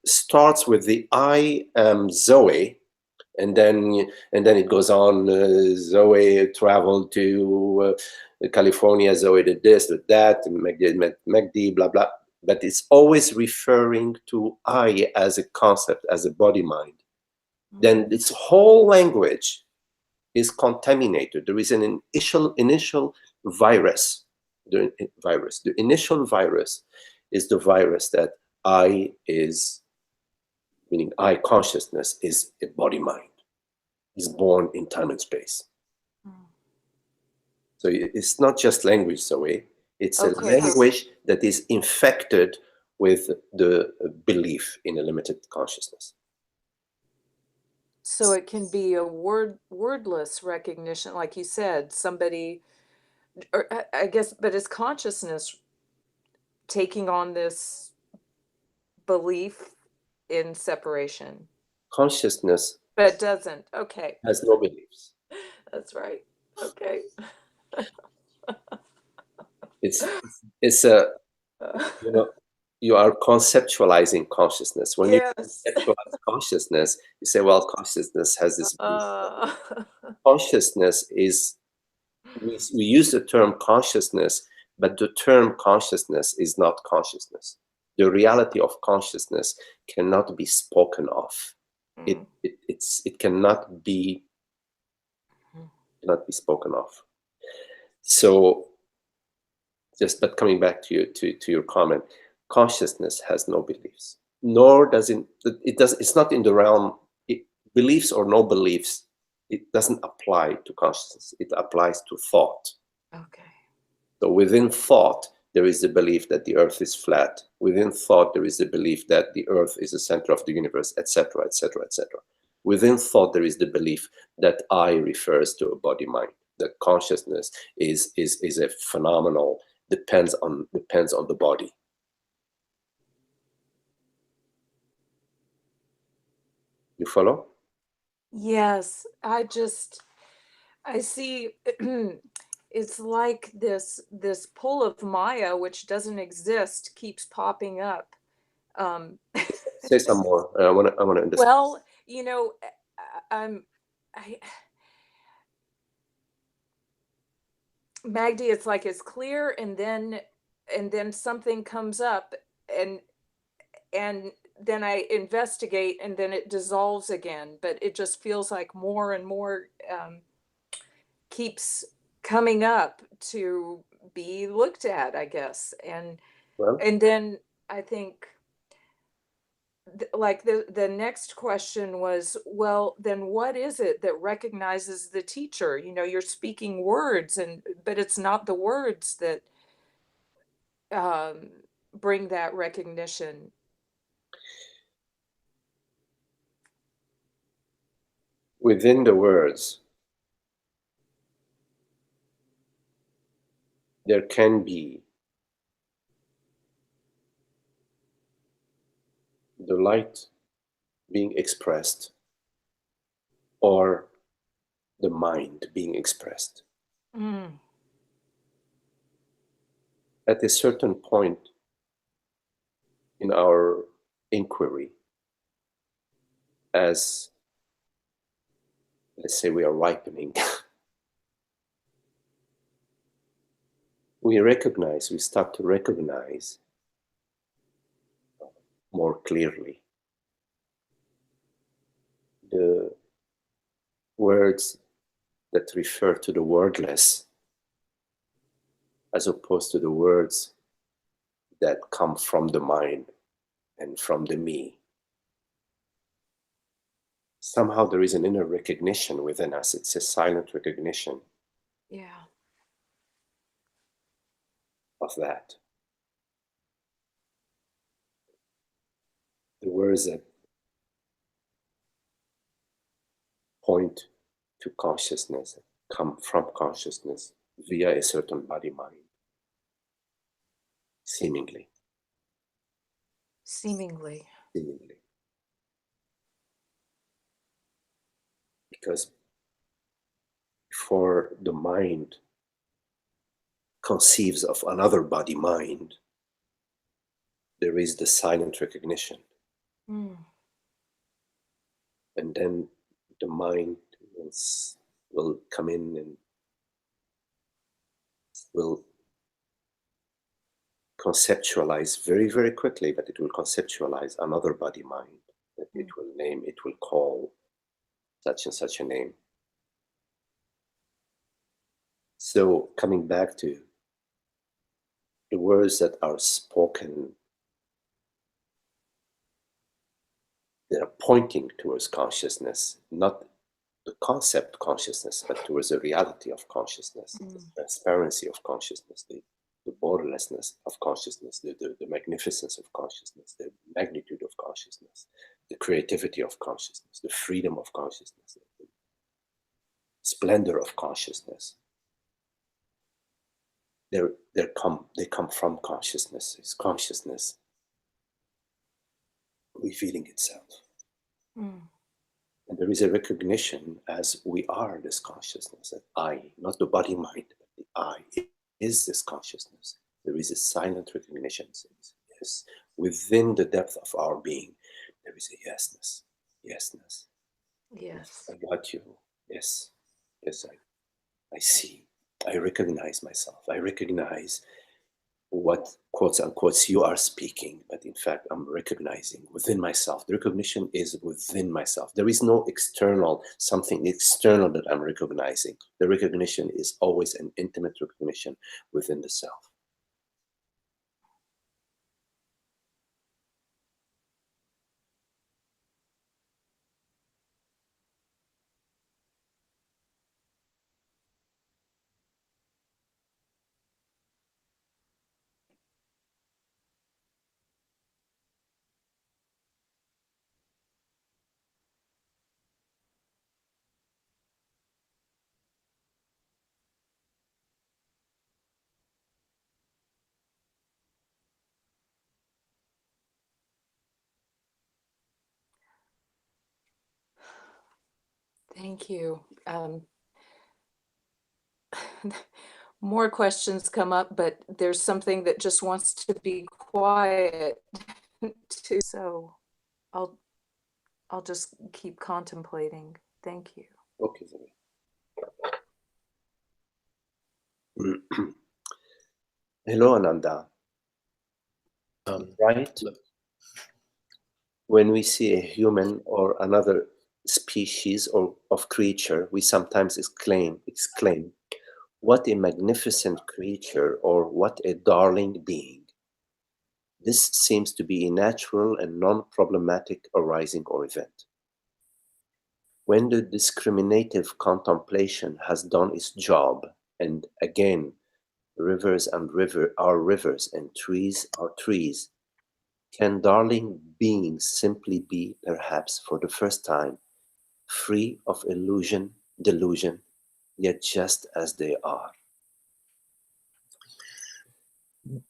starts with the I am Zoe, and then it goes on. Zoe traveled to California. Zoe did this, did that, MacD, blah blah. But it's always referring to I as a concept, as a body mind. Then its whole language is contaminated. There is an initial virus. The initial virus is the virus that I is, meaning I consciousness, is a body mind, is born in time and space. So it's not just language, Zoe. It's a language that is infected with the belief in a limited consciousness. So it can be a wordless recognition, like you said, somebody, or I guess, but is consciousness taking on this belief in separation? Consciousness But it doesn't. Okay. has no beliefs. That's right. Okay. It's a, you are conceptualizing consciousness. When you conceptualize consciousness, you say, well, consciousness has this belief. Consciousness is, we use the term consciousness, but the term consciousness is not consciousness. The reality of consciousness cannot be spoken of. It cannot be spoken of. So, but coming back to your comment, consciousness has no beliefs, nor does it's not in the realm, beliefs or no beliefs, it doesn't apply to consciousness. It applies to thought. Okay. So within thought, there is the belief that the earth is flat. Within thought, there is the belief that the earth is the center of the universe, etc., etc., etc. Within thought, there is the belief that I refers to a body mind, that consciousness is a phenomenal, depends on the body. You follow? Yes, I see it's like this pull of Maya, which doesn't exist, keeps popping up. Say some more. I want to understand. Well, Magdi, it's like it's clear, and then something comes up, and then I investigate, and then it dissolves again. But it just feels like more and more keeps coming up to be looked at, I guess. And then I think like the next question was, well, then what is it that recognizes the teacher? You're speaking words, but it's not the words that bring that recognition. Within the words, there can be the light being expressed or the mind being expressed. at a certain point in our inquiry, as let's say we are ripening, we start to recognize more clearly the words that refer to the wordless, as opposed to the words that come from the mind and from the me. Somehow there is an inner recognition within us. It's a silent recognition of that. The words that point to consciousness come from consciousness via a certain body-mind, seemingly. Because before the mind conceives of another body-mind, there is the silent recognition. And then the mind will come in and will conceptualize very, very quickly, but it will conceptualize another body-mind that it will name, it will call such and such a name. So coming back to the words that are spoken, they are pointing towards consciousness, not the concept consciousness, but towards the reality of consciousness, the transparency of consciousness, the borderlessness of consciousness, the magnificence of consciousness, the magnitude of consciousness, the creativity of consciousness, the freedom of consciousness, the splendor of consciousness. They come from consciousness. It's consciousness revealing itself. And there is a recognition as we are this consciousness, that I, not the body mind, but the I is this consciousness. There is a silent recognition. Yes, within the depth of our being, there is a yesness. Yesness. Yes. I got you. Yes. Yes, I see. I recognize myself. I recognize what quotes unquotes you are speaking, but in fact I'm recognizing within myself. The recognition is within myself. There is no external, something external that I'm recognizing. The recognition is always an intimate recognition within the self. Thank you. More questions come up, but there's something that just wants to be quiet too. So I'll just keep contemplating. Thank you. Okay. Hello, Ananda. Right? When we see a human or another species or of creature, we sometimes exclaim, what a magnificent creature, or what a darling being. This seems to be a natural and non-problematic arising or event. When the discriminative contemplation has done its job, and again, rivers are rivers and trees are trees, can darling beings simply be, perhaps for the first time, free of delusion, yet just as they are?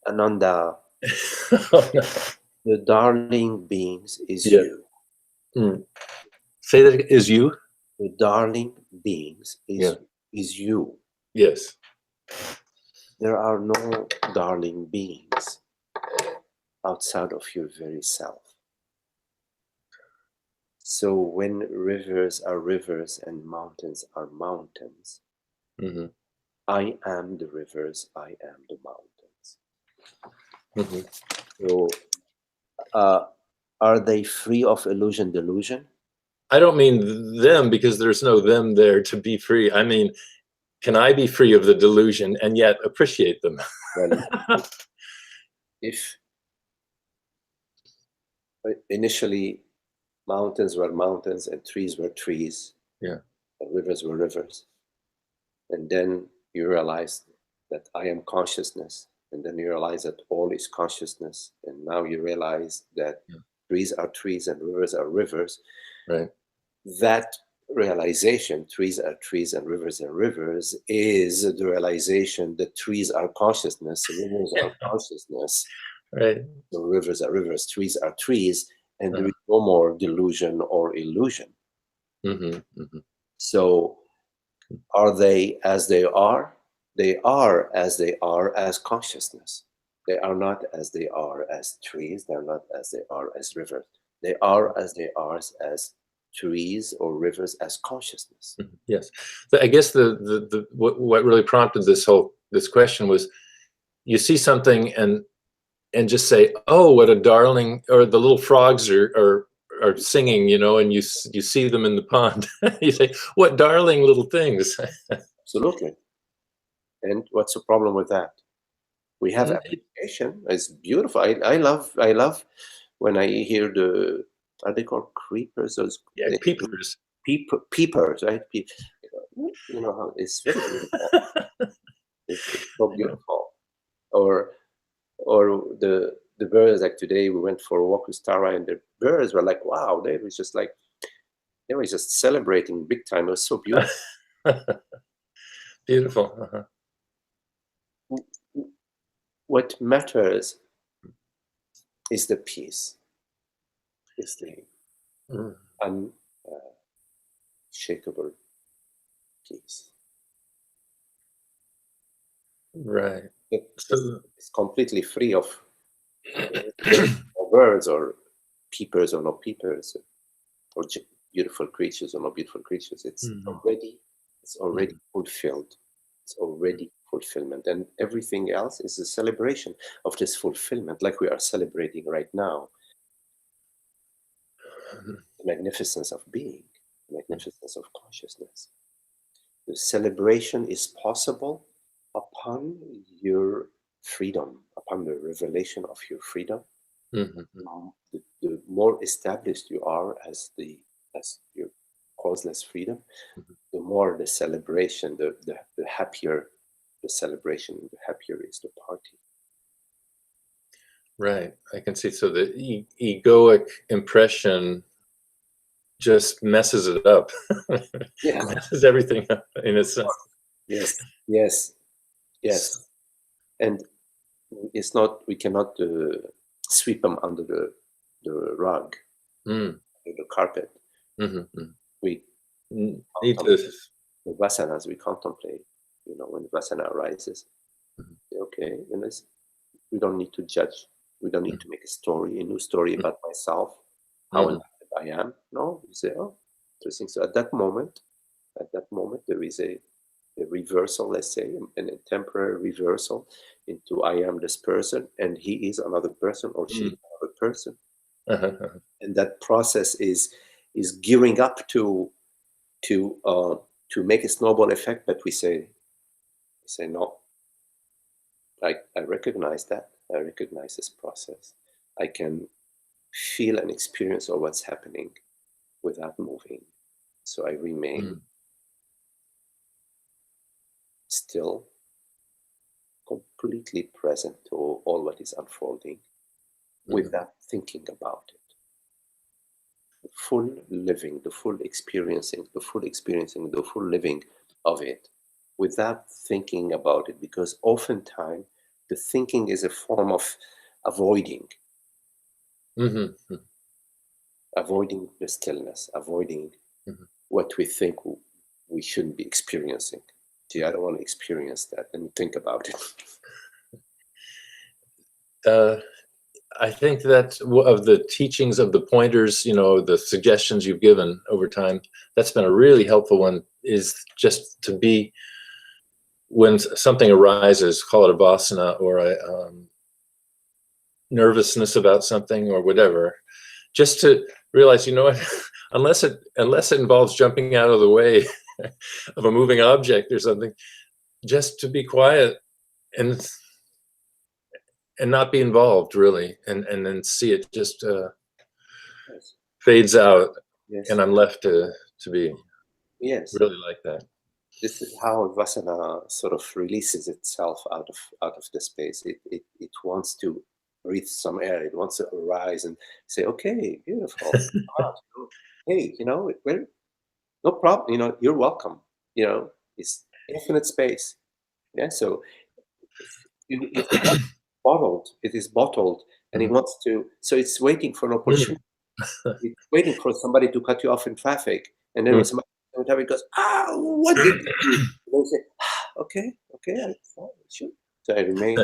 Ananda, the darling beings is you. Say that again. Is you? The darling beings is you. Yes. there are no darling beings outside of your very self. So when rivers are rivers and mountains are mountains, Mm-hmm. I am the rivers, I am the mountains. Mm-hmm. So are they free of illusion, delusion? I don't mean them, because there's no them there to be free. I mean, can I be free of the delusion and yet appreciate them? Well, if initially mountains were mountains and trees were trees, Yeah. and rivers were rivers, and then you realize that I am consciousness, and then you realize that all is consciousness, and now you realize that trees are trees and rivers are rivers. Right. That realization, trees are trees and rivers are rivers, is the realization that trees are consciousness, rivers are consciousness, Right. so rivers are rivers, trees are trees, and there is no more delusion or illusion. Mm-hmm. Mm-hmm. So are they as they are? They are as they are as consciousness. They are not as they are as trees. They're not as they are as rivers. They are as they are as trees or rivers as consciousness. Yes. So I guess the what really prompted this question was, you see something and just say, oh, what a darling, or the little frogs are singing, you know, and you see them in the pond. You say, what darling little things. Absolutely. And what's the problem with that? We have appreciation. It's beautiful. I love when I hear are they called creepers? Those Peepers. peepers, right? You know how it's very beautiful. It's so beautiful. Or the birds, like today we went for a walk with Tara, and the birds were like, wow, they were just celebrating big time. It was so beautiful. Beautiful. Uh-huh. What matters is the peace, is the unshakable peace. Right. It's completely free of birds or peepers or no peepers, or beautiful creatures or no beautiful creatures. It's already fulfilled. It's already fulfillment, and everything else is a celebration of this fulfillment, like we are celebrating right now. The magnificence of being, the magnificence of consciousness. The celebration is possible upon your freedom, upon the revelation of your freedom. The more established you are as your causeless freedom, the more the celebration, the happier the celebration, the happier is the party. Right. I can see. So the egoic impression just messes it up. Yeah. Messes everything up in a sense. Yes. And it's not, we cannot sweep them under the rug, the carpet. We need to. The vasanas we contemplate, when vasana arises, okay, and we don't need to judge. We don't need to make a new story about myself, how enlightened I am. No, you say, oh, interesting. So at that moment, there is a reversal, let's say, and a temporary reversal into I am this person, and he is another person, or she is another person. And that process is gearing up to make a snowball effect, but we say no. I recognize that. I recognize this process. I can feel and experience all what's happening without moving. So I remain still, completely present to all what is unfolding without thinking about it. The full living, the full experiencing, the full living of it without thinking about it, because oftentimes the thinking is a form of avoiding. Avoiding the stillness, avoiding what we think we shouldn't be experiencing. Gee, I don't want to experience that. Let me think about it. I think that of the teachings, of the pointers, you know, the suggestions you've given over time, that's been a really helpful one, is just to be, when something arises, call it a vasana or a nervousness about something or whatever, just to realize, you know what, unless it involves jumping out of the way of a moving object or something, just to be quiet and not be involved really, and then see it just Yes. fades out, Yes. and I'm left to be Yes. really like that. This is how Vasana sort of releases itself out of the space. It wants to breathe some air. It wants to arise and say, "Okay, beautiful. Hey, you know, well, no problem. You know, you're welcome. You know, it's infinite space. Yeah. So it's bottled. It is bottled, and it wants to. So it's waiting for an opportunity. It's waiting for somebody to cut you off in traffic, and then when somebody goes, "Ah, what did you do?" They say, "Okay, I sure." So I remain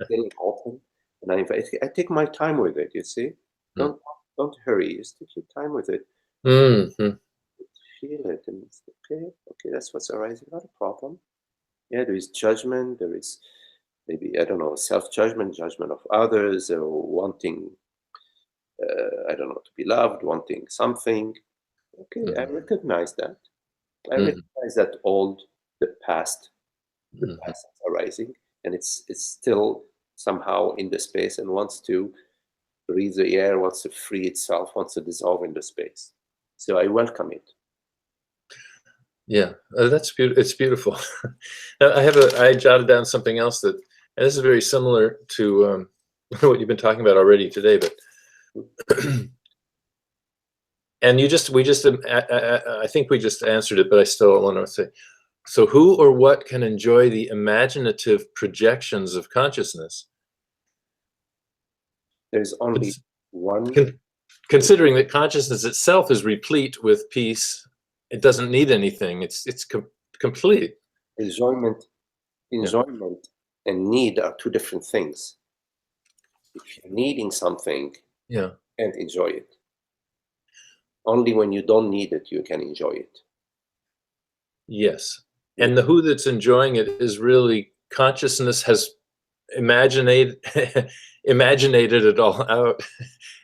still open, and I take my time with it. You see, don't hurry. Just take your time with it. Feel it, and it's okay. That's what's arising. Not a problem. Yeah, there is judgment. There is maybe, I don't know, self-judgment, judgment of others, or wanting, I don't know, to be loved, wanting something. Okay, I recognize that. I recognize that the past is arising, and it's still somehow in the space and wants to breathe the air, wants to free itself, wants to dissolve in the space. So I welcome it. Yeah, that's beautiful. It's beautiful. I jotted down something else that, and this is very similar to what you've been talking about already today, but and I think we just answered it, but I still want to say, so who or what can enjoy the imaginative projections of consciousness? There's only one. Considering that consciousness itself is replete with peace, it doesn't need anything. It's complete. Enjoyment and need are two different things. If you're needing something, yeah, you can't enjoy it. Only when you don't need it, you can enjoy it. Yes. And the who that's enjoying it is really consciousness has imaginated it all out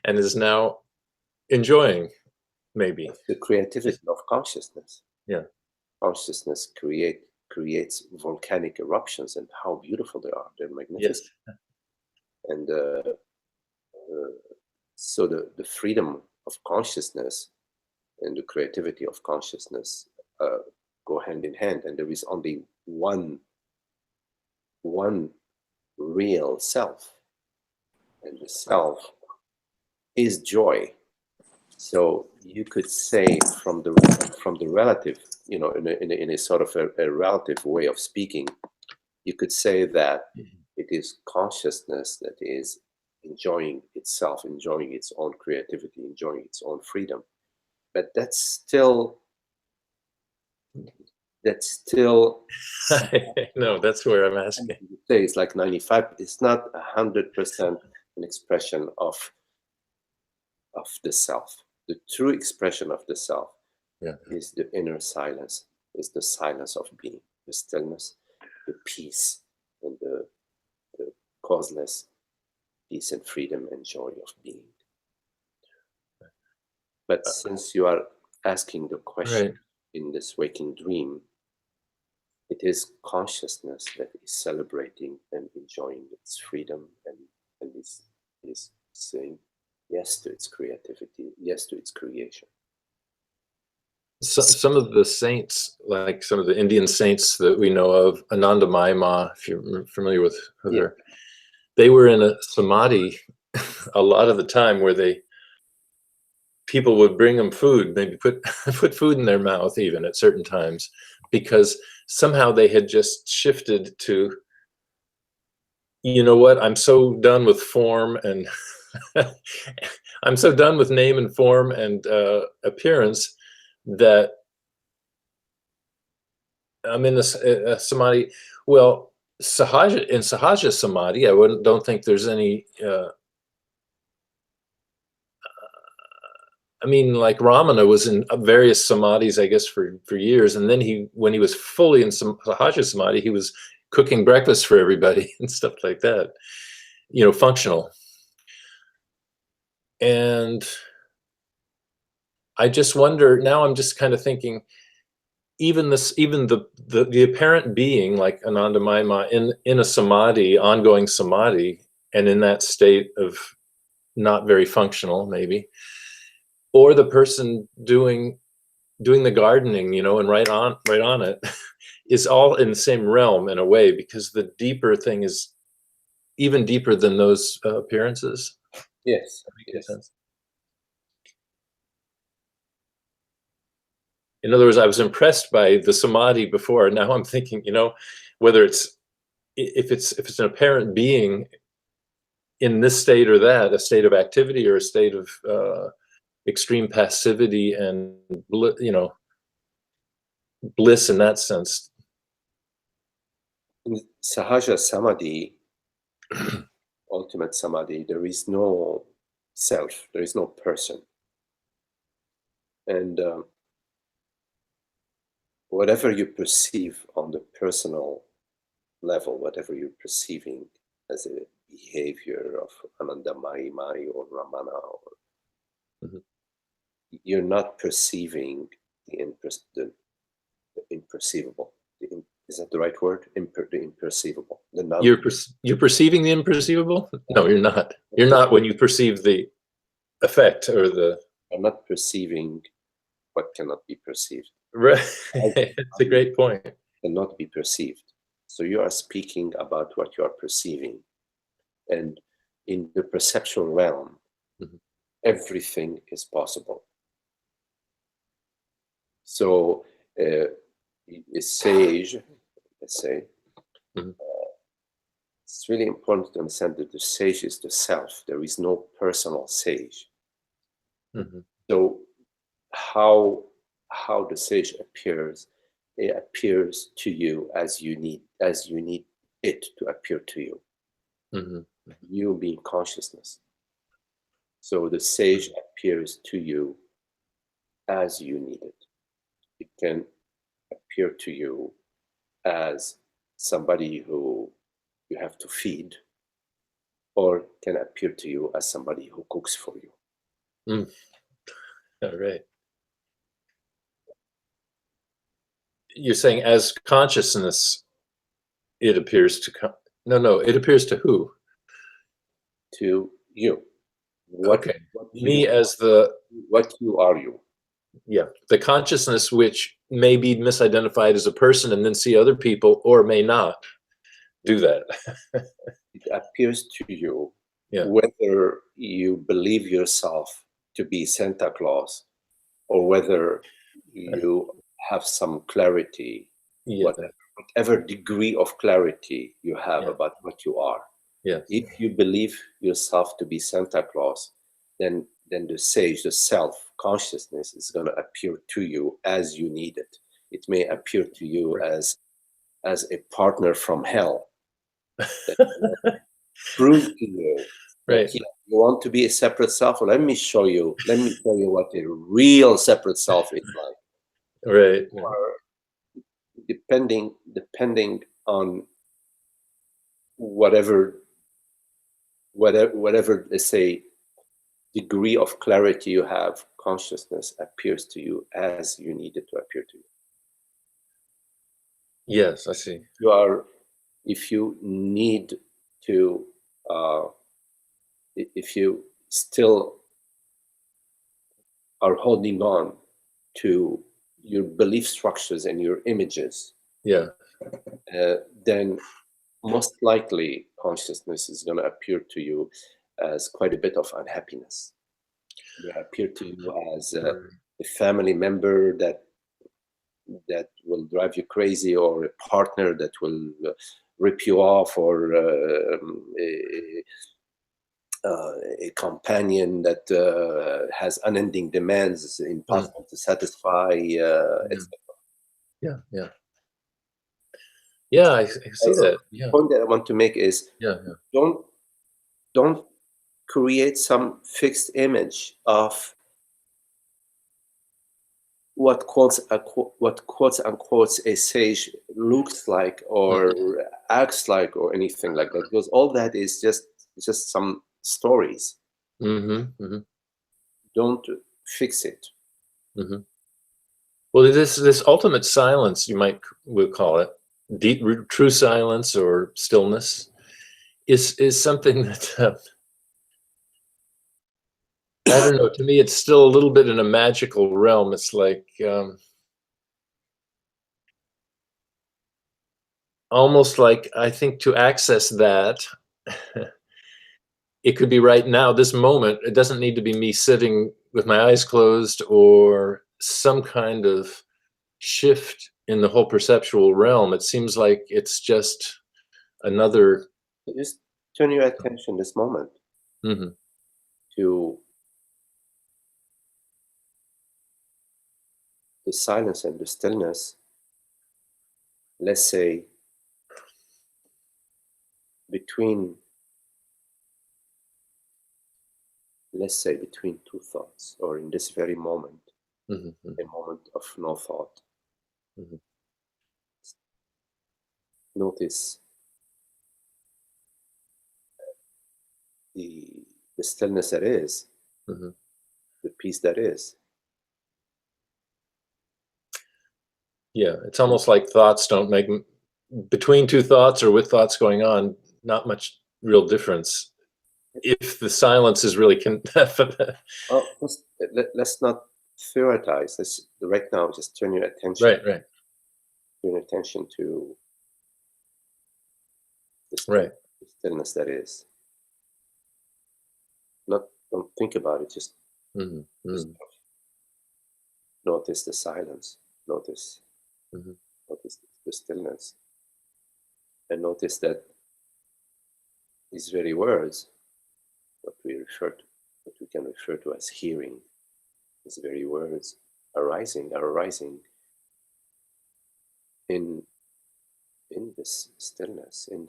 and is now enjoying, maybe. The creativity of consciousness. Yeah. Consciousness creates volcanic eruptions, and how beautiful they are. They're magnificent. Yes. And so the freedom of consciousness and the creativity of consciousness go hand in hand, and there is only one real self, and the self is joy. So you could say from the relative, you know, in a sort of a relative way of speaking, you could say that it is consciousness that is enjoying itself, enjoying its own creativity, enjoying its own freedom. But that's still No, that's where I'm asking. Say it's like 95. It's not 100% an expression of the self. The true expression of the self is the inner silence, is the silence of being, the stillness, the peace, and the causeless peace and freedom and joy of being. But since you are asking the question in this waking dream, it is consciousness that is celebrating and enjoying its freedom and is saying yes to its creativity, yes to its creation. Some of the saints, like some of the Indian saints that we know of, Anandamayi Ma, if you're familiar with her, they were in a samadhi a lot of the time where people would bring them food, maybe put food in their mouth even at certain times, because somehow they had just shifted to, you know what, I'm so done with form and I'm so done with name and form and appearance that I'm in this samadhi. Well, sahaja samadhi, I don't think there's any. I mean, like Ramana was in various samadhis, I guess, for years, and then when he was fully in sahaja samadhi, he was cooking breakfast for everybody and stuff like that. You know, functional. And I just wonder now. I'm just kind of thinking. Even the apparent being like Ananda Mayama in a samadhi, ongoing samadhi, and in that state of not very functional, maybe, or the person doing the gardening, you know, and right on it, is all in the same realm in a way, because the deeper thing is even deeper than those appearances. Yes. That makes sense. In other words, I was impressed by the samadhi before. Now I'm thinking, you know, whether if it's an apparent being in this state or that, a state of activity or a state of extreme passivity and you know, bliss in that sense. In Sahaja Samadhi, ultimate Samadhi, there is no self, there is no person. And whatever you perceive on the personal level, whatever you're perceiving as a behavior of Ananda Mai or Ramana, you're not perceiving the imperceivable. Is that the right word? The imperceivable. You're perceiving the imperceivable? No, you're not. You're not when you perceive the effect or the. I'm not perceiving what cannot be perceived. Right. It's a great point. Cannot be perceived. So you are speaking about what you are perceiving. And in the perceptual realm, everything is possible. So a sage, let's say, it's really important to understand that the sage is the self. There is no personal sage. So how the sage appears, it appears to you as you need it to appear to you. You being consciousness. So the sage appears to you as you need it. It can appear to you as somebody who you have to feed, or can appear to you as somebody who cooks for you. All right. You're saying as consciousness, it appears to come. No, it appears to who? To you. Me as the. What you are you. Yeah, the consciousness which may be misidentified as a person and then see other people, or may not do that. It appears to you, yeah. Whether you believe yourself to be Santa Claus, or whether you have some clarity, whatever degree of clarity you have about what you are. If you believe yourself to be Santa Claus, then the sage, the self consciousness, is going to appear to you as you need it. It may appear to you as a partner from hell. Prove to you that you want to be a separate self. Well, let me show you what a real separate self is like. Right. Or depending on whatever let's say degree of clarity you have, consciousness appears to you as you need it to appear to you. Yes, I see. If you need to, if you still are holding on to your belief structures and your images, then most likely consciousness is going to appear to you as quite a bit of unhappiness. It will appear to you as a family member that will drive you crazy, or a partner that will rip you off, or a companion that has unending demands, impossible to satisfy, etc. Yeah. Yeah, I see that. Yeah, point that I want to make is yeah, don't create some fixed image of what quotes unquote a sage looks like or acts like or anything like that, because all that is just some stories. Don't fix it. Well, this ultimate silence, we'll call it deep, true silence or stillness, is something that I don't know. To me, it's still a little bit in a magical realm. It's like almost like, I think, to access that, it could be right now, this moment. It doesn't need to be me sitting with my eyes closed or some kind of shift in the whole perceptual realm. It seems like it's just another. Just turn your attention this moment to the silence and the stillness. Let's say between two thoughts, or in this very moment, a moment of no thought. Notice the stillness that is, the peace that is. Yeah, it's almost like thoughts don't make, between two thoughts or with thoughts going on, not much real difference if the silence is really Oh, let's not theorize. Let's right now just turn your attention. Right. Turn your attention to the stillness that is. Don't think about it. Just notice the silence. Notice the stillness, and notice that these very words, what we can refer to as hearing, these very words are arising in this stillness, in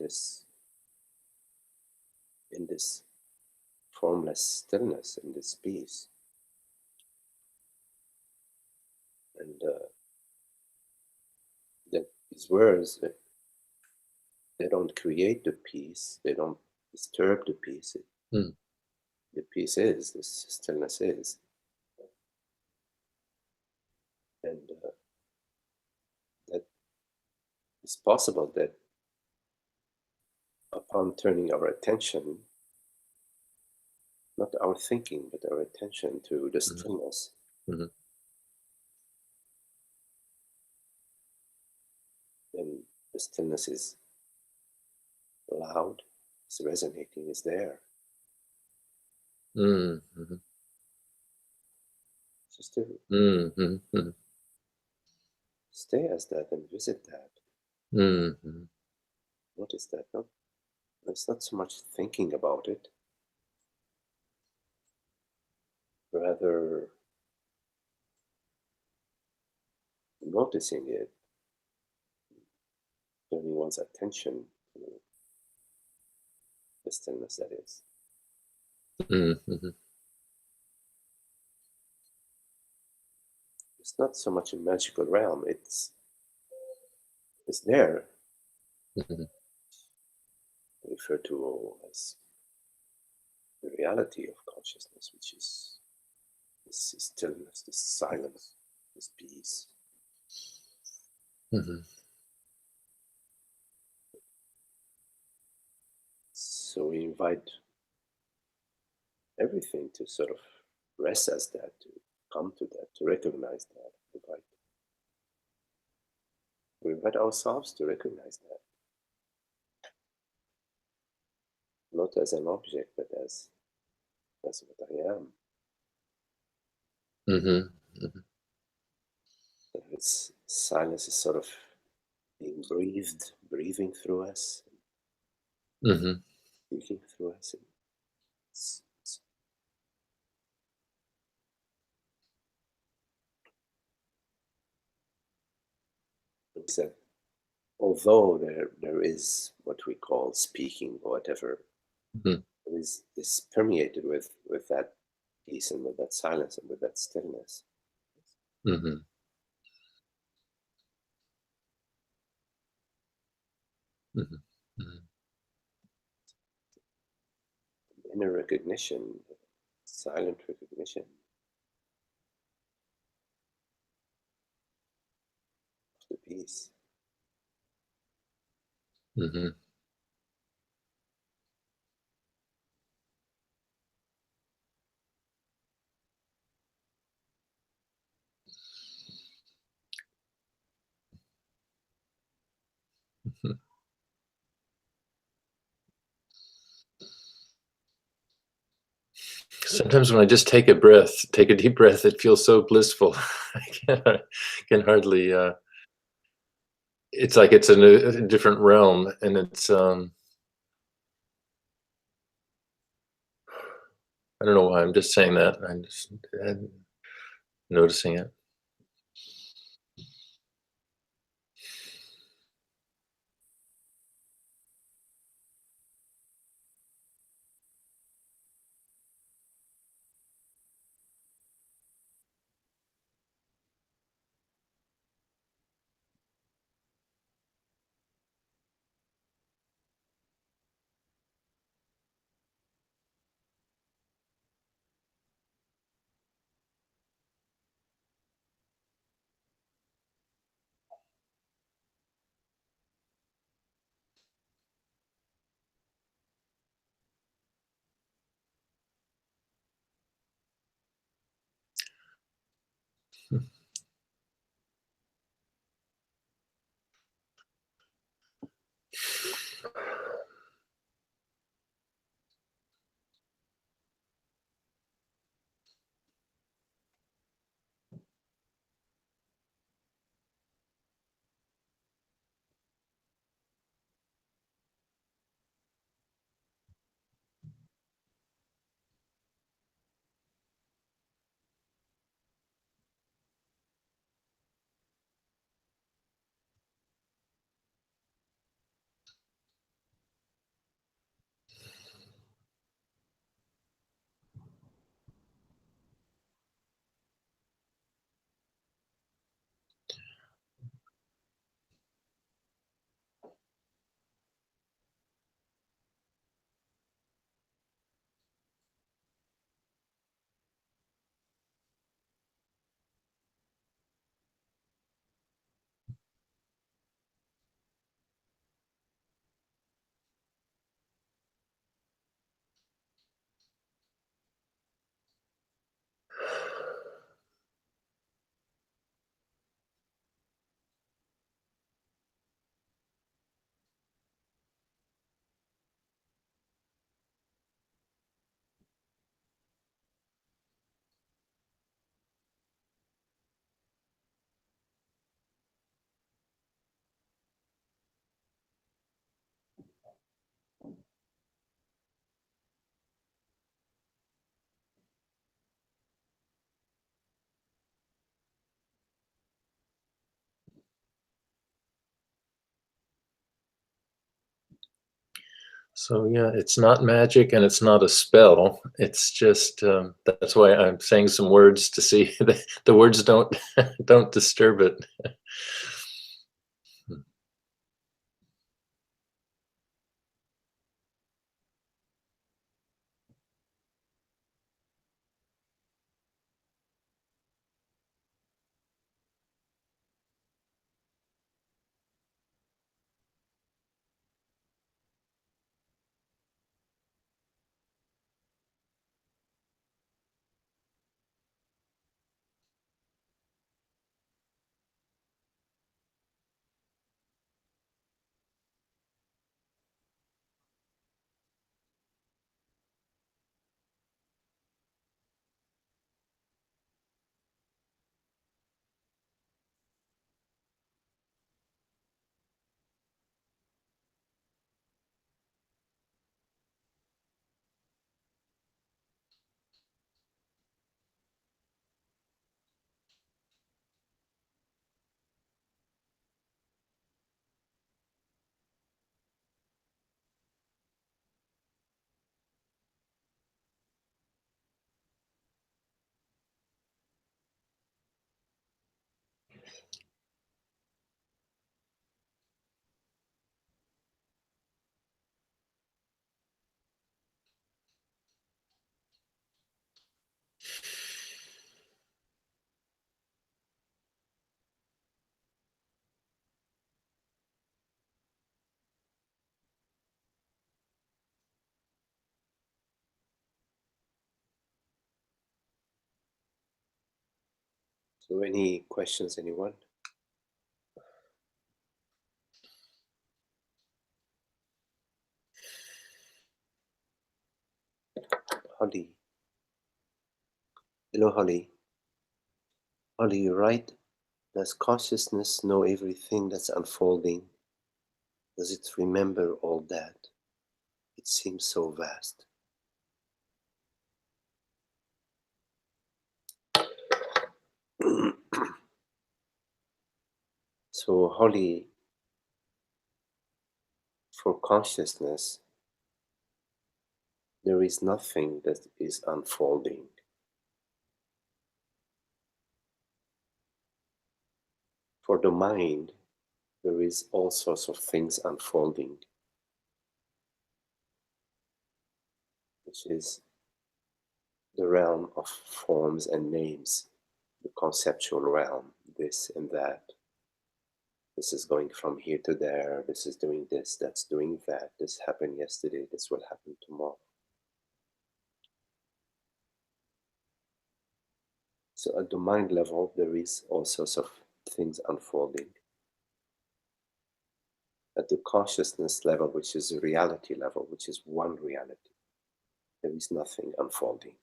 this formless stillness, in this peace. And that these words, they don't create the peace, they don't disturb the peace. The peace is, this stillness is. And that it's possible that upon turning our attention, not our thinking, but our attention to the stillness, then the stillness is loud, it's resonating, is there. Just to stay as that and visit that. Notice that. No, it's not so much thinking about it, rather noticing it, turning one's attention to the stillness that is. It's not so much a magical realm, it's there. Refer to as the reality of consciousness, which is this stillness, this silence, this peace. So we invite everything to sort of rest as that, to come to that, to recognize that. We invite ourselves to recognize that. Not as an object, but as what I am. This silence is sort of being breathing through us, speaking through us. It's a although there is what we call speaking or whatever, Mhm. is permeated with that peace and with that silence and with that stillness. Mhm. Mhm. Mhm. Inner recognition, silent recognition of the peace. Mhm. Mhm. Sometimes when I just take a deep breath, it feels so blissful. Can hardly. It's like it's in a different realm, and it's. I don't know why I'm just saying that. I'm just noticing it. So yeah, it's not magic and it's not a spell. It's just that's why I'm saying some words to see the words don't don't disturb it. So any questions, anyone? Holly. Hello, Holly. Holly, you're right. Does consciousness know everything that's unfolding? Does it remember all that? It seems so vast. So, Holly, for consciousness, there is nothing that is unfolding. For the mind, there is all sorts of things unfolding, which is the realm of forms and names, the conceptual realm, this and that. This is going from here to there, this is doing this, that's doing that, this happened yesterday, this will happen tomorrow. So at the mind level, there is all sorts of things unfolding. At the consciousness level, which is a reality level, which is one reality, there is nothing unfolding.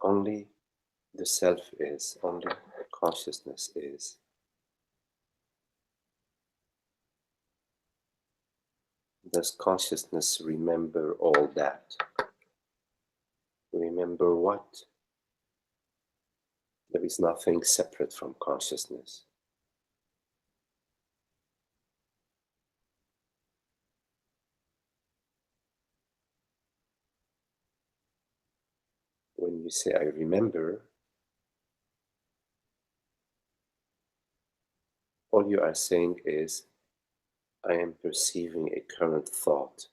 Only the self is, only consciousness is. Does consciousness remember all that? Remember what? There is nothing separate from consciousness. When you say I remember, all you are saying is I am perceiving a current thought.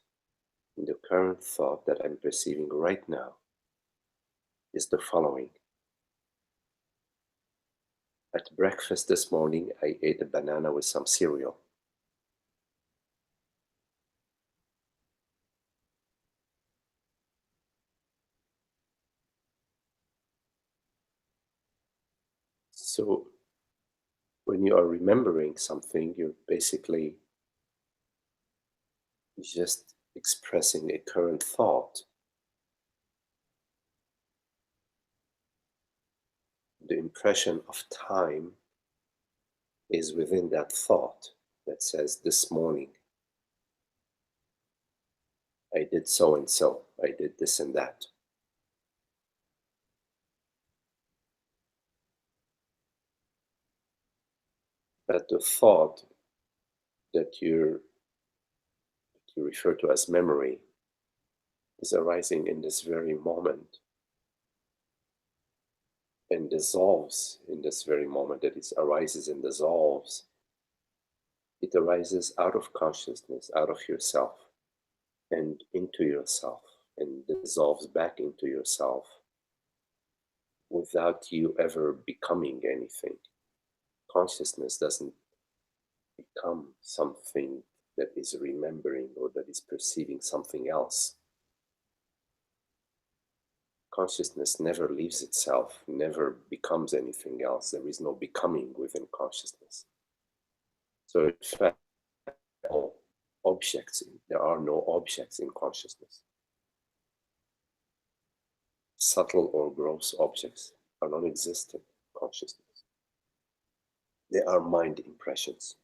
And the current thought that I'm perceiving right now is the following. At breakfast this morning, I ate a banana with some cereal. So when you are remembering something, you're basically just expressing a current thought. The impression of time is within that thought that says, this morning, I did so and so, I did this and that. But the thought that you refer to as memory is arising in this very moment and dissolves in this very moment that it arises and dissolves. It arises out of consciousness, out of yourself, and into yourself, and dissolves back into yourself without you ever becoming anything. Consciousness doesn't become something that is remembering or that is perceiving something else. Consciousness never leaves itself, never becomes anything else. There is no becoming within consciousness. So in fact, all objects, there are no objects in consciousness. Subtle or gross objects are non-existent in consciousness. They are mind impressions.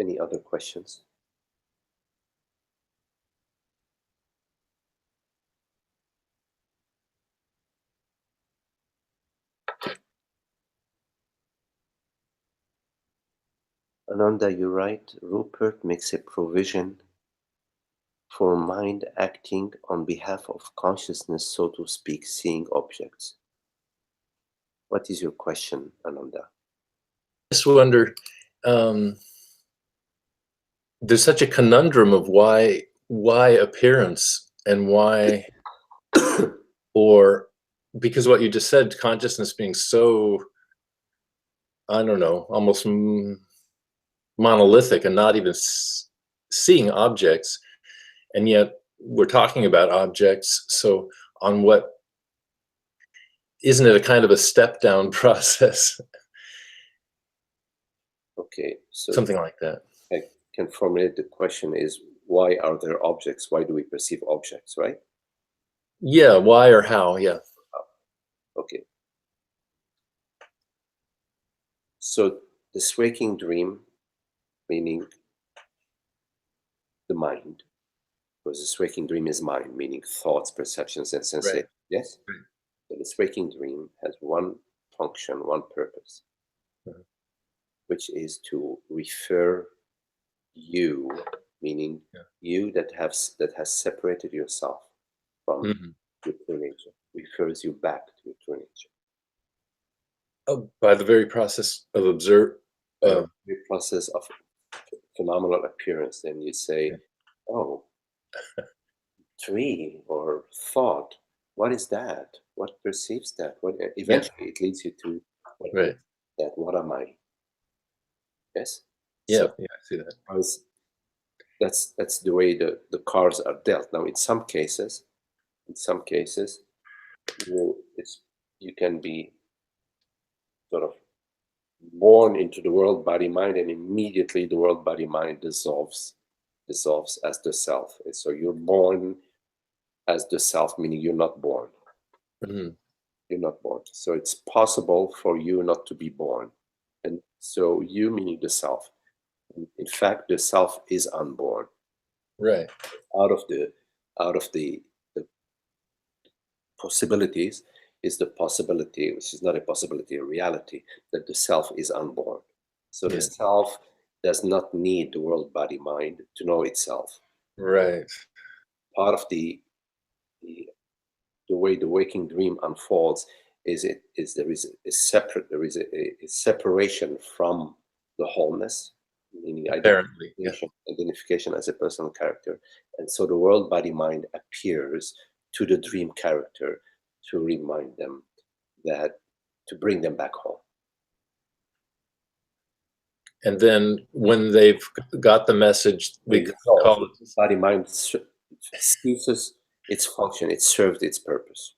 Any other questions? Ananda, you write, Rupert makes a provision for mind acting on behalf of consciousness, so to speak, seeing objects. What is your question, Ananda? I just wonder, there's such a conundrum of why appearance and why, or because what you just said, consciousness being so, I don't know, almost monolithic and not even seeing objects, and yet we're talking about objects. So on what, isn't it a kind of a step down process? Okay, so Something like that. I can formulate the question is, why are there objects? Why do we perceive objects, right? Yeah, why or how, yeah. Okay. So this waking dream, meaning the mind, because this waking dream is mind, meaning thoughts, perceptions, and sensations. Right. Yes? Right. So this waking dream has one function, one purpose, which is to refer you, meaning you that has separated yourself from your true nature, refers you back to your true nature. Oh, by the very process of The process of phenomenal appearance, then you say, oh, tree or thought, what is that? What perceives that? What eventually it leads you to what right. that, what am I? Yes? Yeah, So, yeah, I see that. because that's the way the cards are dealt. Now in some cases, you can be sort of born into the world body mind, and immediately the world body mind dissolves as the self. And so you're born as the self, meaning you're not born. You're not born. So it's possible for you not to be born. And so you, meaning the self. In fact, the self is unborn. Right. Out of the possibilities is the possibility, which is not a possibility, a reality, that the self is unborn. So the self does not need the world body mind to know itself. Right. Part of the way the waking dream unfolds is there is a separation from the wholeness, meaning Apparently, identification as a personal character, and so the world body mind appears to the dream character to remind them to bring them back home. And then when they've got the message, we call it body mind ceases its function. It served its purpose.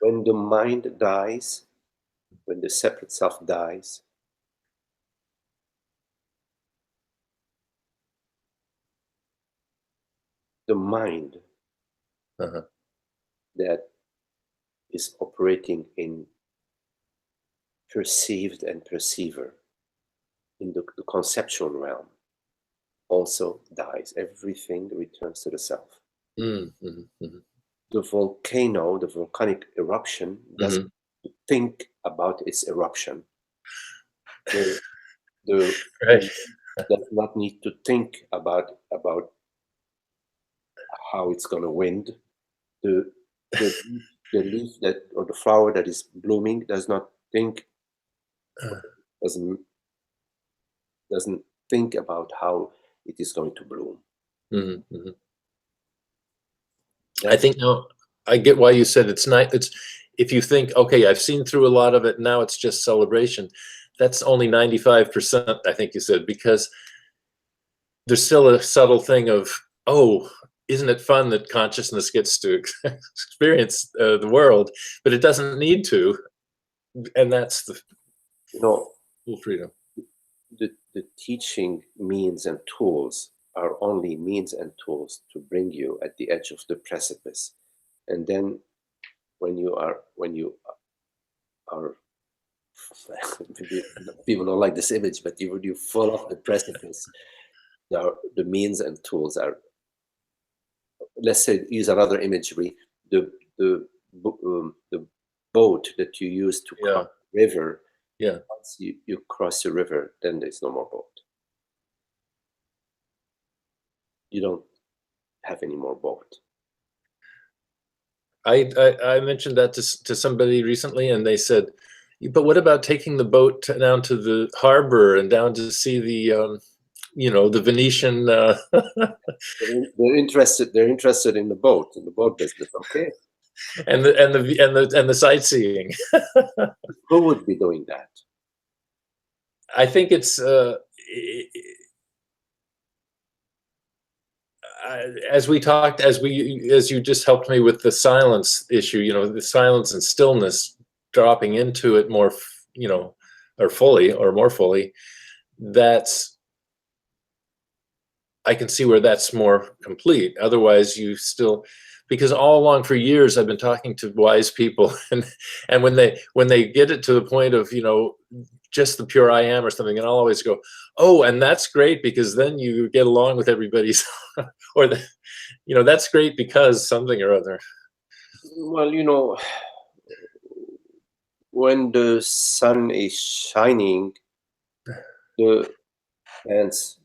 When the mind dies, when the separate self dies, the mind that is operating in perceived and perceiver in the conceptual realm also dies. Everything returns to the self. The volcano, the volcanic eruption, doesn't think about its eruption. The does not need to think about how it's going to wind. The leaf that, or the flower that is blooming, does not think, doesn't think about how it is going to bloom. I think now I get why you said it's not. It's, if you think, okay, I've seen through a lot of it, now it's just celebration. That's only 95%, I think you said, because there's still a subtle thing of, oh, isn't it fun that consciousness gets to experience the world, but it doesn't need to, and that's the full freedom. The teaching means and tools are only means and tools to bring you at the edge of the precipice. And then when you are people don't like this image, but when you fall off the precipice, the means and tools are, let's say, use another imagery, the boat that you use to cross the river. Yeah. Once you cross the river, then there's no more boat. You don't have any more boat. I mentioned that to somebody recently, and they said, but what about taking the boat down to the harbor and down to see the the Venetian They're interested in the boat business. Okay. and the sightseeing. Who would be doing that? I think it's as you just helped me with the silence issue, the silence and stillness, dropping into it more, or more fully, I can see where that's more complete. Otherwise you still, because all along for years I've been talking to wise people, and when they get it to the point of just the pure I am or something, and I'll always go, oh, and that's great because then you get along with everybody's or that's great because something or other. Well, when the sun is shining, the plants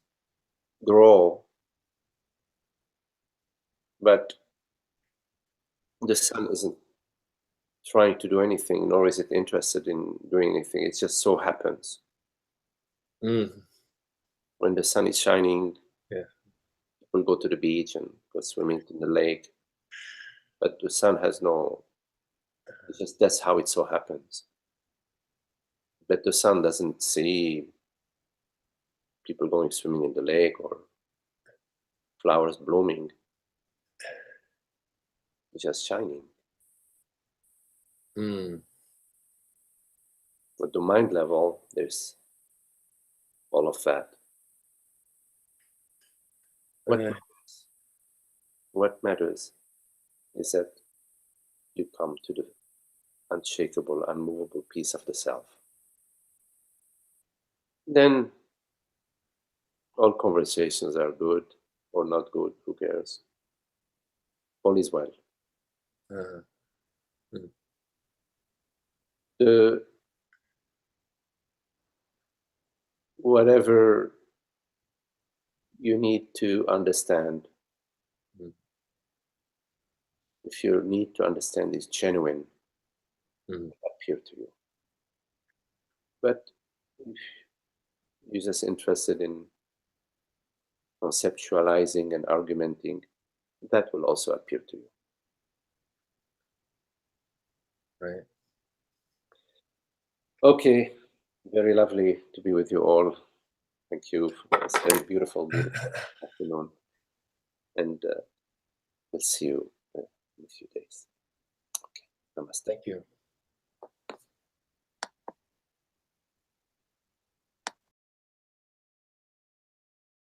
grow, but the sun isn't trying to do anything, nor is it interested in doing anything. It just so happens. When the sun is shining, people go to the beach and go swimming in the lake, but the sun has it's just, that's how it so happens. But the sun doesn't see people going swimming in the lake or flowers blooming. It's just shining. At the mind level, there's all of that. What matters is that you come to the unshakable, unmovable piece of the self. Then all conversations are good or not good, who cares? All is well. Whatever you need to understand, if your need to understand is genuine, it will appear to you. But if you're just interested in conceptualizing and argumenting, that will also appear to you. Right. Okay, very lovely to be with you all. Thank you for this very beautiful, beautiful afternoon. And we'll see you in a few days. Okay, namaste. Thank you.